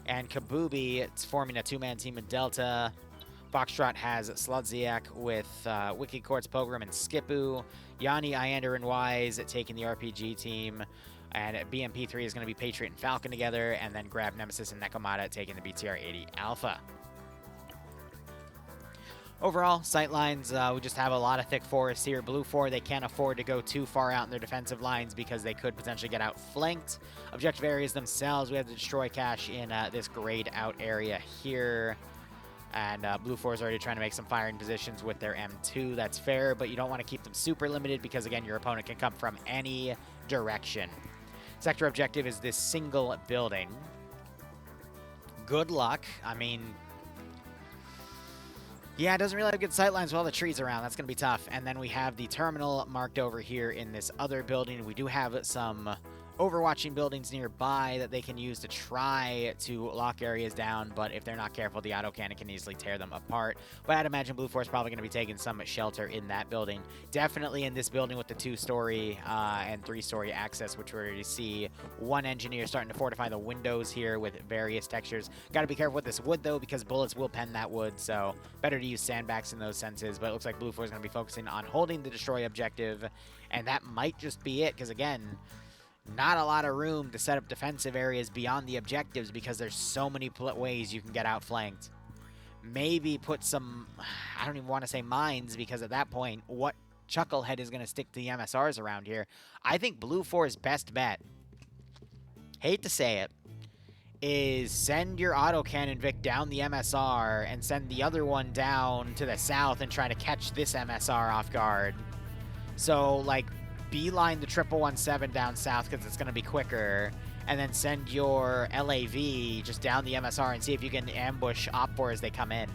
And Kabubi, it's forming a two-man team in Delta. Foxtrot has Sludziak with Wicked Quartz, Pogrom, and Skipu. Yanni, Iander, and Wise taking the RPG team. And BMP3 is going to be Patriot and Falcon together. And then Grab, Nemesis, and Nekomata taking the BTR-80 Alpha. Overall, sightlines, we just have a lot of thick forests here. Blue 4, they can't afford to go too far out in their defensive lines because they could potentially get outflanked. Objective areas themselves, we have to destroy cache in this grayed out area here. And Blue 4 is already trying to make some firing positions with their M2. That's fair, but you don't want to keep them super limited because, again, your opponent can come from any direction. Sector objective is this single building. Good luck. I mean, yeah, it doesn't really have good sightlines with all the trees around. That's going to be tough. And then we have the terminal marked over here in this other building. We do have some overwatching buildings nearby that they can use to try to lock areas down, but if they're not careful, the autocannon can easily tear them apart. But I'd imagine Blue 4 is probably going to be taking some shelter in that building. Definitely in this building with the 2-story and 3-story access, which we already see one engineer starting to fortify the windows here with various textures. Got to be careful with this wood, though, because bullets will pen that wood, so better to use sandbags in those senses. But it looks like Blue 4 is going to be focusing on holding the destroy objective, and that might just be it, because, again, not a lot of room to set up defensive areas beyond the objectives because there's so many ways you can get outflanked. Maybe put some, I don't even want to say mines, because at that point, what Chucklehead is going to stick to the MSRs around here? I think Blue 4's best bet, hate to say it, is send your autocannon Vic down the MSR and send the other one down to the south and try to catch this MSR off guard. So, like, beeline the 1117 down south because it's going to be quicker, and then send your LAV just down the MSR and see if you can ambush Op4 as they come in.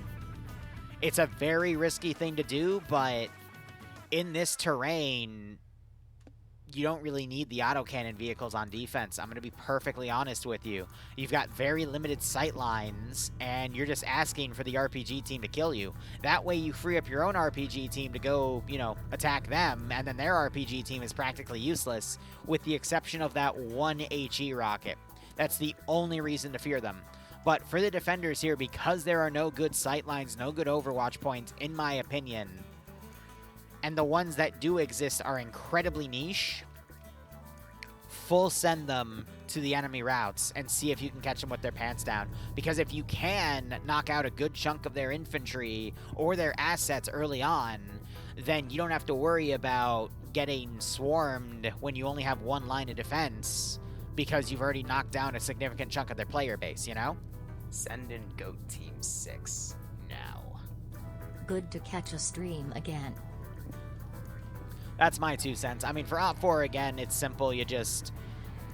It's a very risky thing to do, but in this terrain, you don't really need the autocannon vehicles on defense. I'm going to be perfectly honest with you. You've got very limited sight lines, and you're just asking for the RPG team to kill you. That way you free up your own RPG team to go, you know, attack them, and then their RPG team is practically useless, with the exception of that one HE rocket. That's the only reason to fear them. But for the defenders here, because there are no good sight lines, no good overwatch points, in my opinion, and the ones that do exist are incredibly niche, full send them to the enemy routes and see if you can catch them with their pants down. Because if you can knock out a good chunk of their infantry or their assets early on, then you don't have to worry about getting swarmed when you only have one line of defense, because you've already knocked down a significant chunk of their player base, you know? Send in Goat Team 6 now. Good to catch a stream again. That's my 2 cents. I mean, for Op4, again, it's simple. You just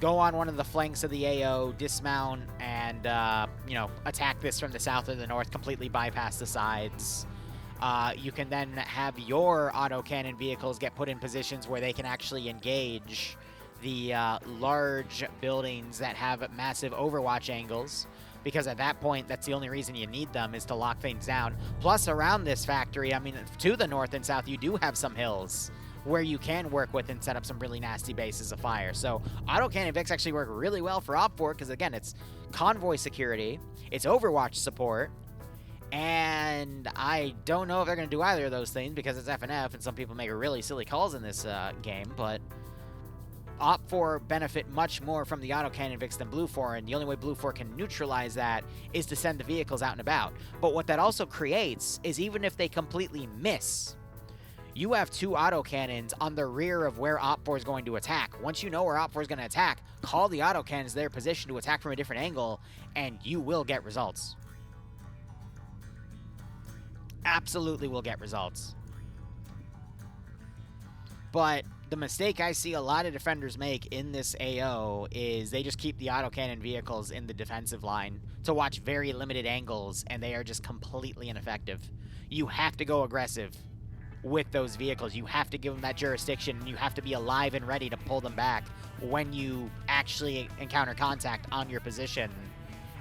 go on one of the flanks of the AO, dismount, and, you know, attack this from the south or the north, completely bypass the sides. You can then have your autocannon vehicles get put in positions where they can actually engage the large buildings that have massive overwatch angles, because at that point, that's the only reason you need them, is to lock things down. Plus, around this factory, I mean, to the north and south, you do have some hills where you can work with and set up some really nasty bases of fire. So autocannon Vics actually work really well for Op4 because, again, it's convoy security, it's overwatch support, and I don't know if they're going to do either of those things because it's FNF and some people make really silly calls in this game, but Op4 benefit much more from the autocannon Vics than Blue 4, and the only way Blue 4 can neutralize that is to send the vehicles out and about. But what that also creates is, even if they completely miss, you have 2 autocannons on the rear of where Op4 is going to attack. Once you know where Op4 is going to attack, call the autocannons their position to attack from a different angle, and you will get results. Absolutely will get results. But the mistake I see a lot of defenders make in this AO is they just keep the autocannon vehicles in the defensive line to watch very limited angles, and they are just completely ineffective. You have to go aggressive with those vehicles. You have to give them that jurisdiction, and you have to be alive and ready to pull them back when you actually encounter contact on your position,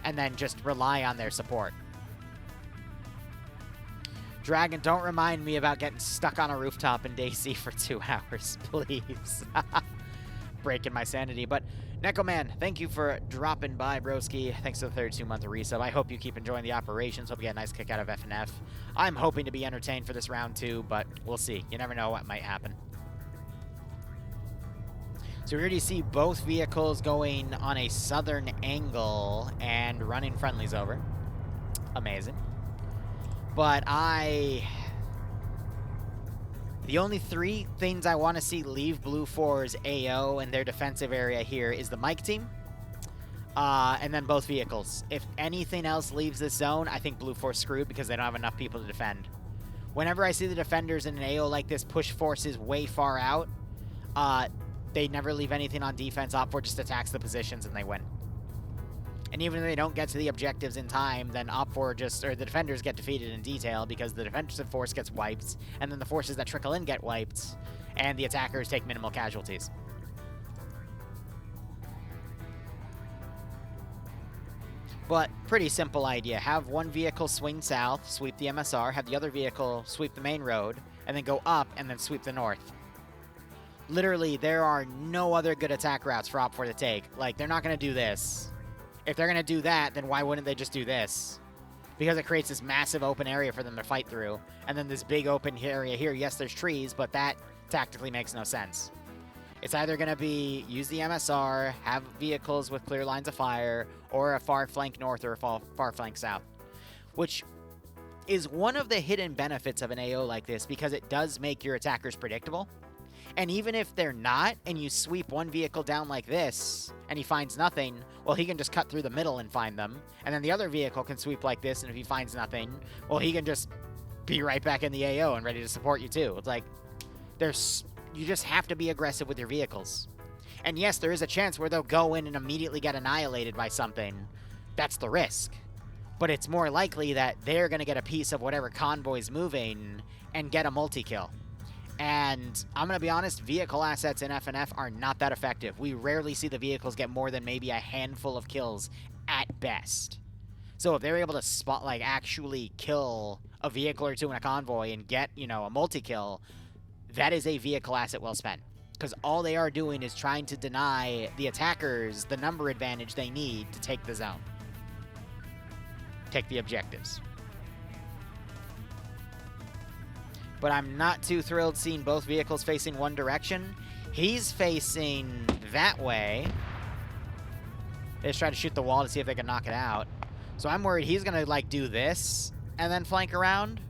and then just rely on their support. Dragon, don't remind me about getting stuck on a rooftop in DayZ for 2 hours, please. Breaking my sanity. But Nekoman, thank you for dropping by, broski. Thanks for the 32-month resub. I hope you keep enjoying the operations. Hope you get a nice kick out of FNF. I'm hoping to be entertained for this round too, but we'll see. You never know what might happen. So we already see both vehicles going on a southern angle and running friendlies over. Amazing. But the only three things I want to see leave Blue 4's AO and their defensive area here is the Mike team, and then both vehicles. If anything else leaves this zone, I think Blue 4's screwed because they don't have enough people to defend. Whenever I see the defenders in an AO like this push forces way far out, they never leave anything on defense. Op4 just attacks the positions and they win. And even if they don't get to the objectives in time, then Op4 or the defenders get defeated in detail because the defensive force gets wiped, and then the forces that trickle in get wiped, and the attackers take minimal casualties. But pretty simple idea. Have one vehicle swing south, sweep the MSR, have the other vehicle sweep the main road, and then go up and then sweep the north. Literally, there are no other good attack routes for Op4 to take. Like, they're not going to do this. If they're going to do that, then why wouldn't they just do this? Because it creates this massive open area for them to fight through. And then this big open area here, yes, there's trees, but that tactically makes no sense. It's either going to be use the MSR, have vehicles with clear lines of fire, or a far flank north or a far flank south. Which is one of the hidden benefits of an AO like this, because it does make your attackers predictable. And even if they're not, and you sweep one vehicle down like this, and he finds nothing, well, he can just cut through the middle and find them. And then the other vehicle can sweep like this, and if he finds nothing, well, he can just be right back in the AO and ready to support you too. It's like, you just have to be aggressive with your vehicles. And yes, there is a chance where they'll go in and immediately get annihilated by something. That's the risk. But it's more likely that they're going to get a piece of whatever convoy's moving and get a multi-kill. And I'm going to be honest, vehicle assets in FNF are not that effective. We rarely see the vehicles get more than maybe a handful of kills at best. So if they're able to actually kill a vehicle or two in a convoy and get, a multi-kill, that is a vehicle asset well spent. Because all they are doing is trying to deny the attackers the number advantage they need to take the zone. Take the objectives. But I'm not too thrilled seeing both vehicles facing one direction. He's facing that way. They just try to shoot the wall to see if they can knock it out. So I'm worried he's going to, do this and then flank around.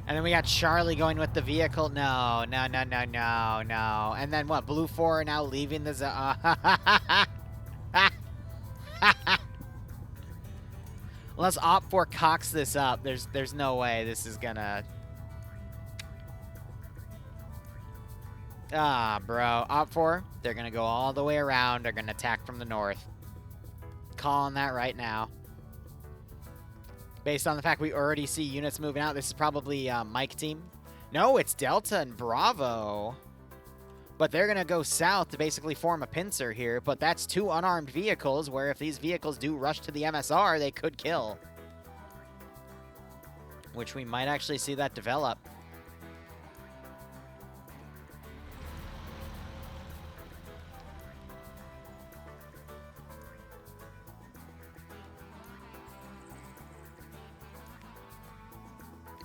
And then we got Charlie going with the vehicle. No. And then what? Blue 4 are now leaving the zone. Unless Op4 cocks this up, there's no way this is gonna... bro. Op4, they're gonna go all the way around. They're gonna attack from the north. Calling that right now. Based on the fact we already see units moving out, this is probably Mike team. No, it's Delta and Bravo. But they're going to go south to basically form a pincer here. But that's two unarmed vehicles where if these vehicles do rush to the MSR, they could kill. Which we might actually see that develop.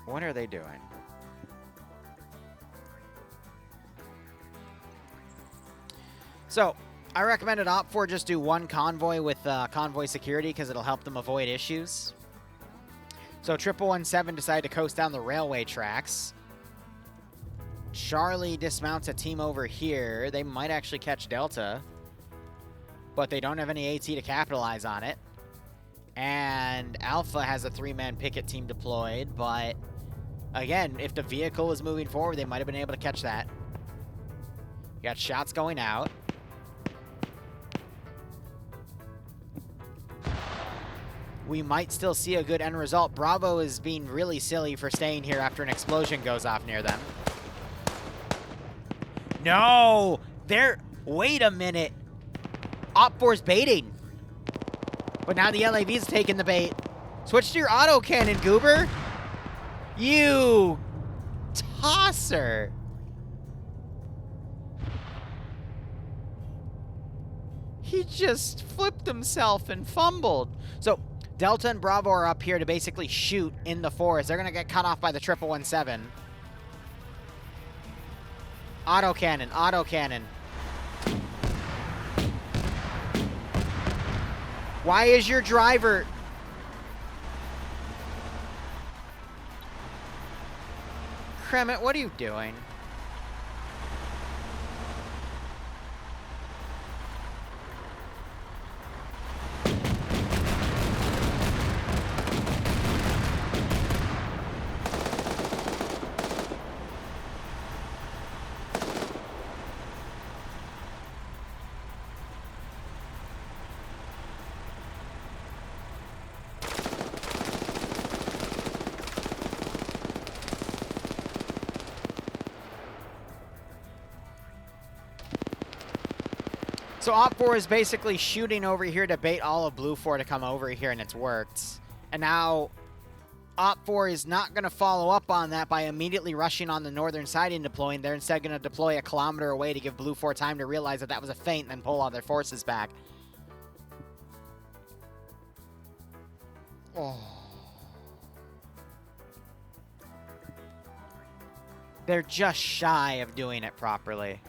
What are they doing? So, I recommended Op4 just do one convoy with convoy security because it'll help them avoid issues. So, 1117 decided to coast down the railway tracks. Charlie dismounts a team over here. They might actually catch Delta, but they don't have any AT to capitalize on it. And Alpha has a 3-man picket team deployed, but again, if the vehicle is moving forward, they might have been able to catch that. You got shots going out. We might still see a good end result. Bravo is being really silly for staying here after an explosion goes off near them. No! Wait a minute. Op4's baiting. But now the LAV's taking the bait. Switch to your autocannon, Goober. You tosser. He just flipped himself and fumbled. So Delta and Bravo are up here to basically shoot in the forest. They're going to get cut off by the 1117. Autocannon, autocannon. Why is your driver... Kremet, what are you doing? So Op4 is basically shooting over here to bait all of Blue 4 to come over here, and it's worked. And now Op4 is not going to follow up on that by immediately rushing on the northern side and deploying. They're instead going to deploy a kilometer away to give Blue 4 time to realize that that was a feint and then pull all their forces back. Oh. They're just shy of doing it properly.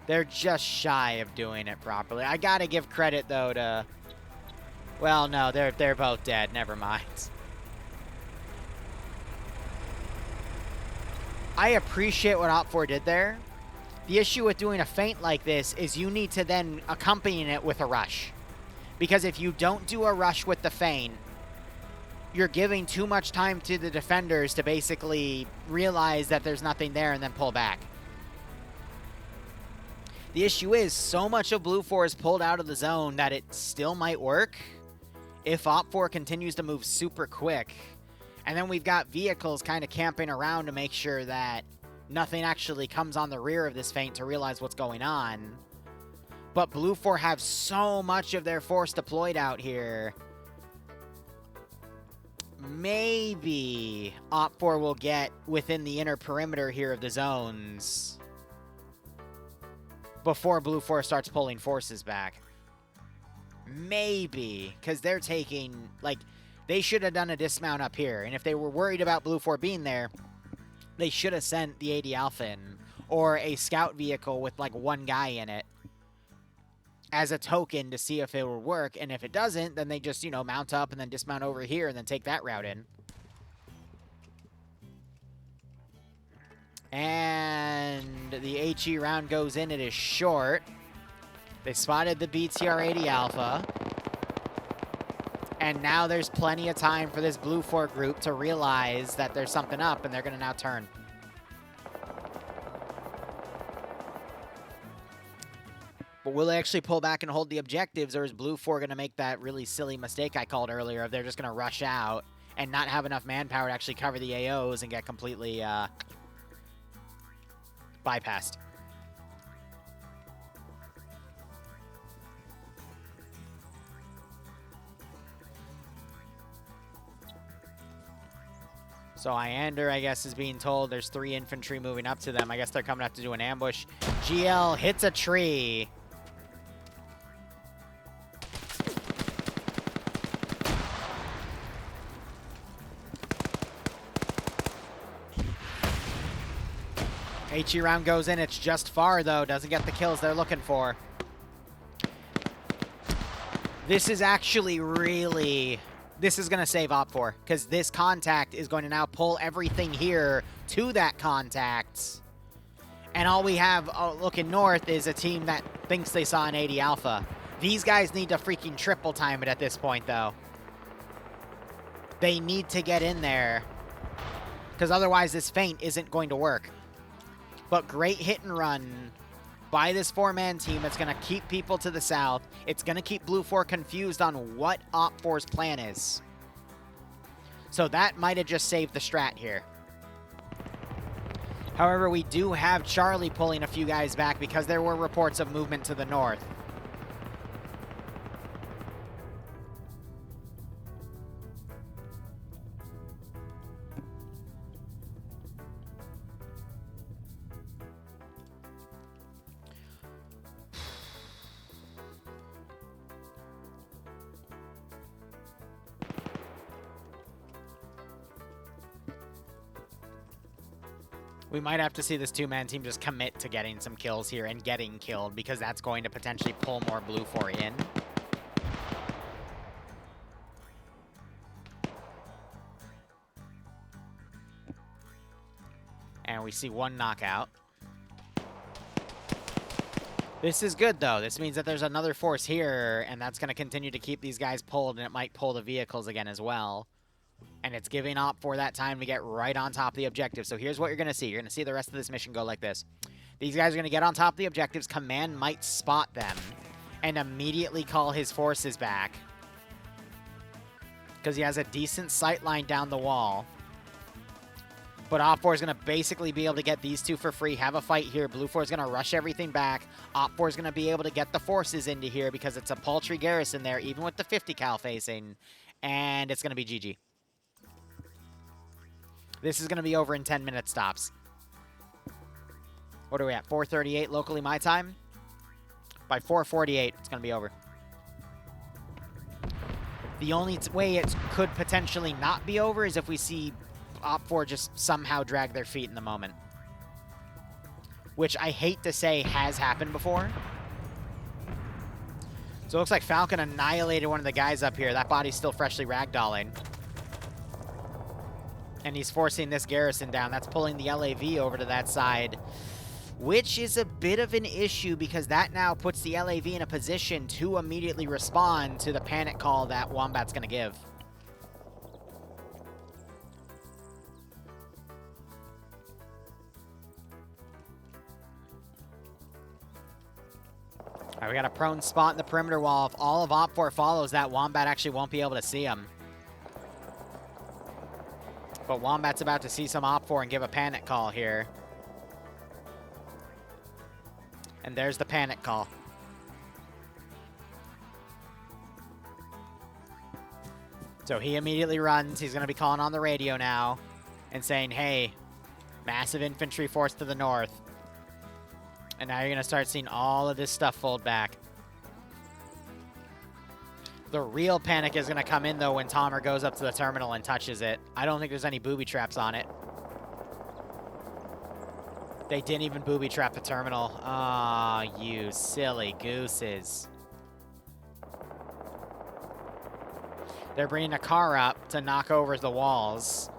They're just shy of doing it properly. I gotta give credit, though, to... Well, no, they're both dead. Never mind. I appreciate what Op4 did there. The issue with doing a feint like this is you need to then accompany it with a rush. Because if you don't do a rush with the feint, you're giving too much time to the defenders to basically realize that there's nothing there and then pull back. The issue is, so much of Blue 4 is pulled out of the zone that it still might work if Op4 continues to move super quick. And then we've got vehicles kind of camping around to make sure that nothing actually comes on the rear of this feint to realize what's going on. But Blue 4 have so much of their force deployed out here. Maybe Op4 will get within the inner perimeter here of the zones before Blue 4 starts pulling forces back. Maybe, because they're taking, like, they should have done a dismount up here. And if they were worried about Blue 4 being there, they should have sent the AD Alpha in, or a scout vehicle with, like, one guy in it as a token to see if it would work. And if it doesn't, then they just, you know, mount up and then dismount over here and then take that route in. And the HE round goes in. It is short. They spotted the BTR-80 Alpha. And now there's plenty of time for this Blue 4 group to realize that there's something up, and they're going to now turn. But will they actually pull back and hold the objectives, or is Blue 4 going to make that really silly mistake I called earlier of they're just going to rush out and not have enough manpower to actually cover the AOs and get completely bypassed? So Iander, I guess, is being told there's 3 infantry moving up to them. I guess they're coming up to do an ambush. GL hits a tree. HE round goes in. It's just far, though. Doesn't get the kills they're looking for. This is actually really... This is going to save Op4, because this contact is going to now pull everything here to that contact. And all we have looking north is a team that thinks they saw an 80 Alpha. These guys need to freaking triple time it at this point, though. They need to get in there, because otherwise this feint isn't going to work. But great hit and run by this 4-man team. It's going to keep people to the south. It's going to keep Blue 4 confused on what Op4's plan is. So that might have just saved the strat here. However, we do have Charlie pulling a few guys back because there were reports of movement to the north. We might have to see this two-man team just commit to getting some kills here and getting killed, because that's going to potentially pull more Blue 4 in. And we see one knockout. This is good, though. This means that there's another force here, and that's going to continue to keep these guys pulled, and it might pull the vehicles again as well. And it's giving Op4 that time to get right on top of the objective. So here's what you're going to see. You're going to see the rest of this mission go like this. These guys are going to get on top of the objectives. Command might spot them and immediately call his forces back, because he has a decent sight line down the wall. But Op4 is going to basically be able to get these two for free, have a fight here. Blue 4 is going to rush everything back. Op4 is going to be able to get the forces into here because it's a paltry garrison there, even with the 50 cal facing. And it's going to be GG. This is going to be over in 10 minute stops. What are we at? 4:38 locally my time? By 4:48, it's going to be over. The only way it could potentially not be over is if we see Op4 just somehow drag their feet in the moment. Which I hate to say has happened before. So it looks like Falcon annihilated one of the guys up here. That body's still freshly ragdolling. And he's forcing this garrison down. That's pulling the LAV over to that side, which is a bit of an issue because that now puts the LAV in a position to immediately respond to the panic call that Wombat's going to give. All right, we got a prone spot in the perimeter wall. If all of Op4 follows that, Wombat actually won't be able to see him. But Wombat's about to see some Op4 and give a panic call here. And there's the panic call. So he immediately runs. He's going to be calling on the radio now and saying, hey, massive infantry force to the north. And now you're going to start seeing all of this stuff fold back. The real panic is going to come in, though, when Tomer goes up to the terminal and touches it. I don't think there's any booby traps on it. They didn't even booby trap the terminal. Ah, oh, you silly gooses. They're bringing a car up to knock over the walls.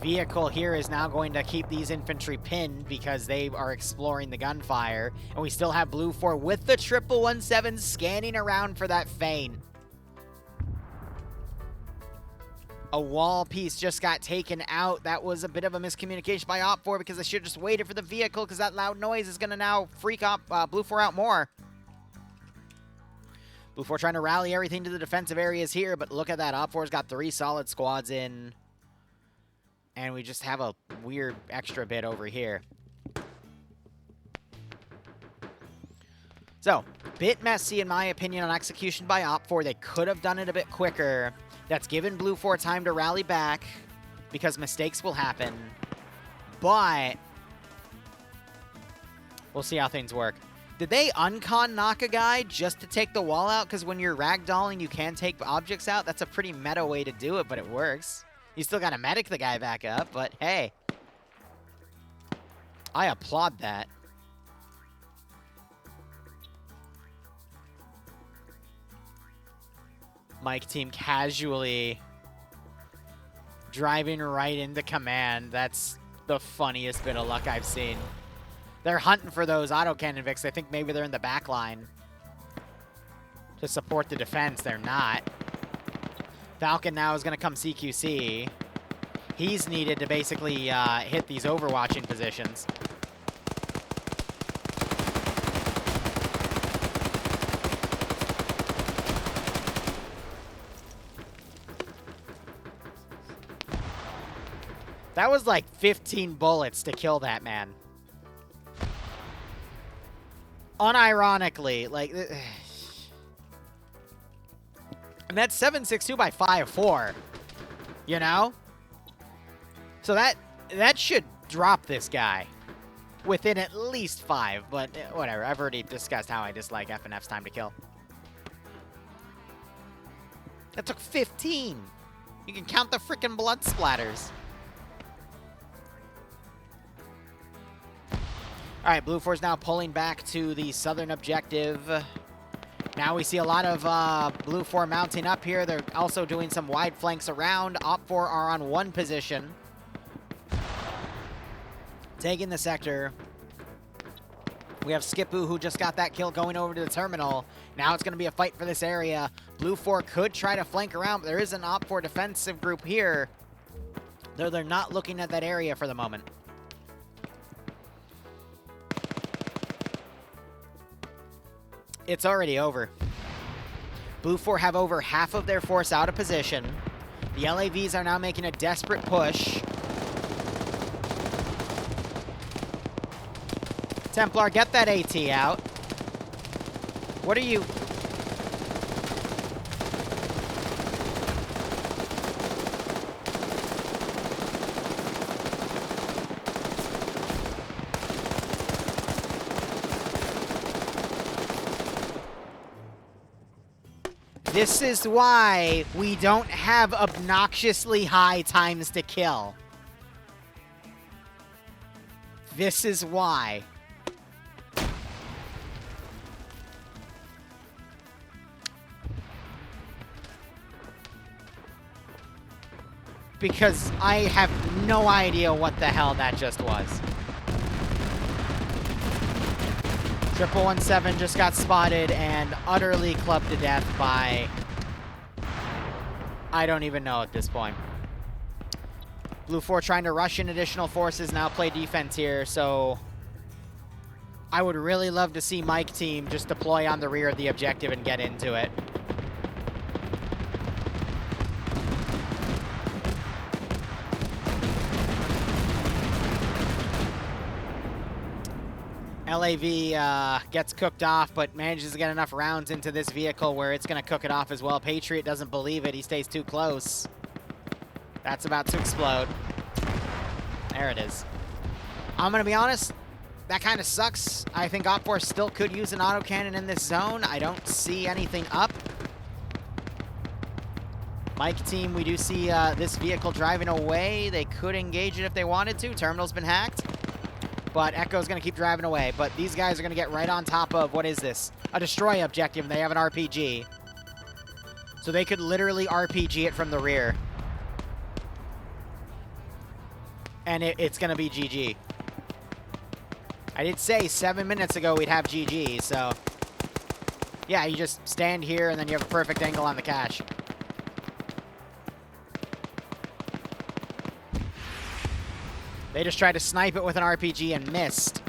Vehicle here is now going to keep these infantry pinned because they are exploring the gunfire. And we still have Blue 4 with the 1117 scanning around for that feint. A wall piece just got taken out. That was a bit of a miscommunication by Op4 because they should have just waited for the vehicle because that loud noise is going to now freak Blue 4 out more. Blue 4 trying to rally everything to the defensive areas here, but look at that. Op4's got 3 solid squads in. And we just have a weird extra bit over here. So, bit messy in my opinion on execution by Op4. They could have done it a bit quicker. That's given Blue 4 time to rally back because mistakes will happen. But we'll see how things work. Did they uncon knock a guy just to take the wall out? Because when you're ragdolling, you can take objects out. That's a pretty meta way to do it, but it works. You still got to medic the guy back up, but hey. I applaud that. Mike team casually driving right into command. That's the funniest bit of luck I've seen. They're hunting for those autocannon Vics. I think maybe they're in the back line to support the defense. They're not. Falcon now is going to come CQC. He's needed to basically hit these overwatching positions. That was like 15 bullets to kill that man. Unironically, like... And that's 762 by 5-4, you know? So that should drop this guy within at least 5, but whatever. I've already discussed how I dislike FNF's time to kill. That took 15. You can count the frickin' blood splatters. All right, Blue 4's now pulling back to the southern objective. Now we see a lot of Blue 4 mounting up here. They're also doing some wide flanks around. Op 4 are on one position. Taking the sector. We have Skipu, who just got that kill, going over to the terminal. Now it's going to be a fight for this area. Blue 4 could try to flank around, but there is an Op 4 defensive group here. Though they're not looking at that area for the moment. It's already over. Blue 4 have over half of their force out of position. The LAVs are now making a desperate push. Templar, get that AT out. What are you... This is why we don't have obnoxiously high times to kill. This is why. Because I have no idea what the hell that just was. 117 just got spotted and utterly clubbed to death by... I don't even know at this point. Blue 4 trying to rush in additional forces, now play defense here, so... I would really love to see Mike team just deploy on the rear of the objective and get into it. LAV gets cooked off, but manages to get enough rounds into this vehicle where it's going to cook it off as well. Patriot doesn't believe it. He stays too close. That's about to explode. There it is. I'm going to be honest, that kind of sucks. I think Op 4 still could use an autocannon in this zone. I don't see anything up. Mike team, we do see this vehicle driving away. They could engage it if they wanted to. Terminal's been hacked. But Echo's going to keep driving away. But these guys are going to get right on top of, what is this? A destroy objective, and they have an RPG. So they could literally RPG it from the rear. And it's going to be GG. I did say 7 minutes ago we'd have GG, so... Yeah, you just stand here, and then you have a perfect angle on the cache. They just tried to snipe it with an RPG and missed.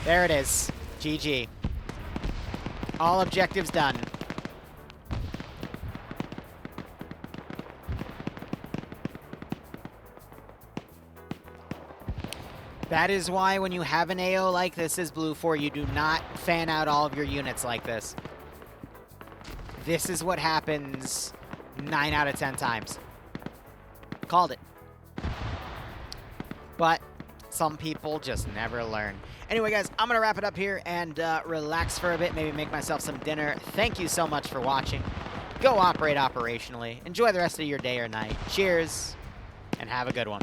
There it is. GG. All objectives done. That is why when you have an AO like this as Blue 4, you do not fan out all of your units like this. This is what happens 9 out of 10 times. Called it. But some people just never learn. Anyway, guys, I'm going to wrap it up here and relax for a bit, maybe make myself some dinner. Thank you so much for watching. Go operate operationally. Enjoy the rest of your day or night. Cheers, and have a good one.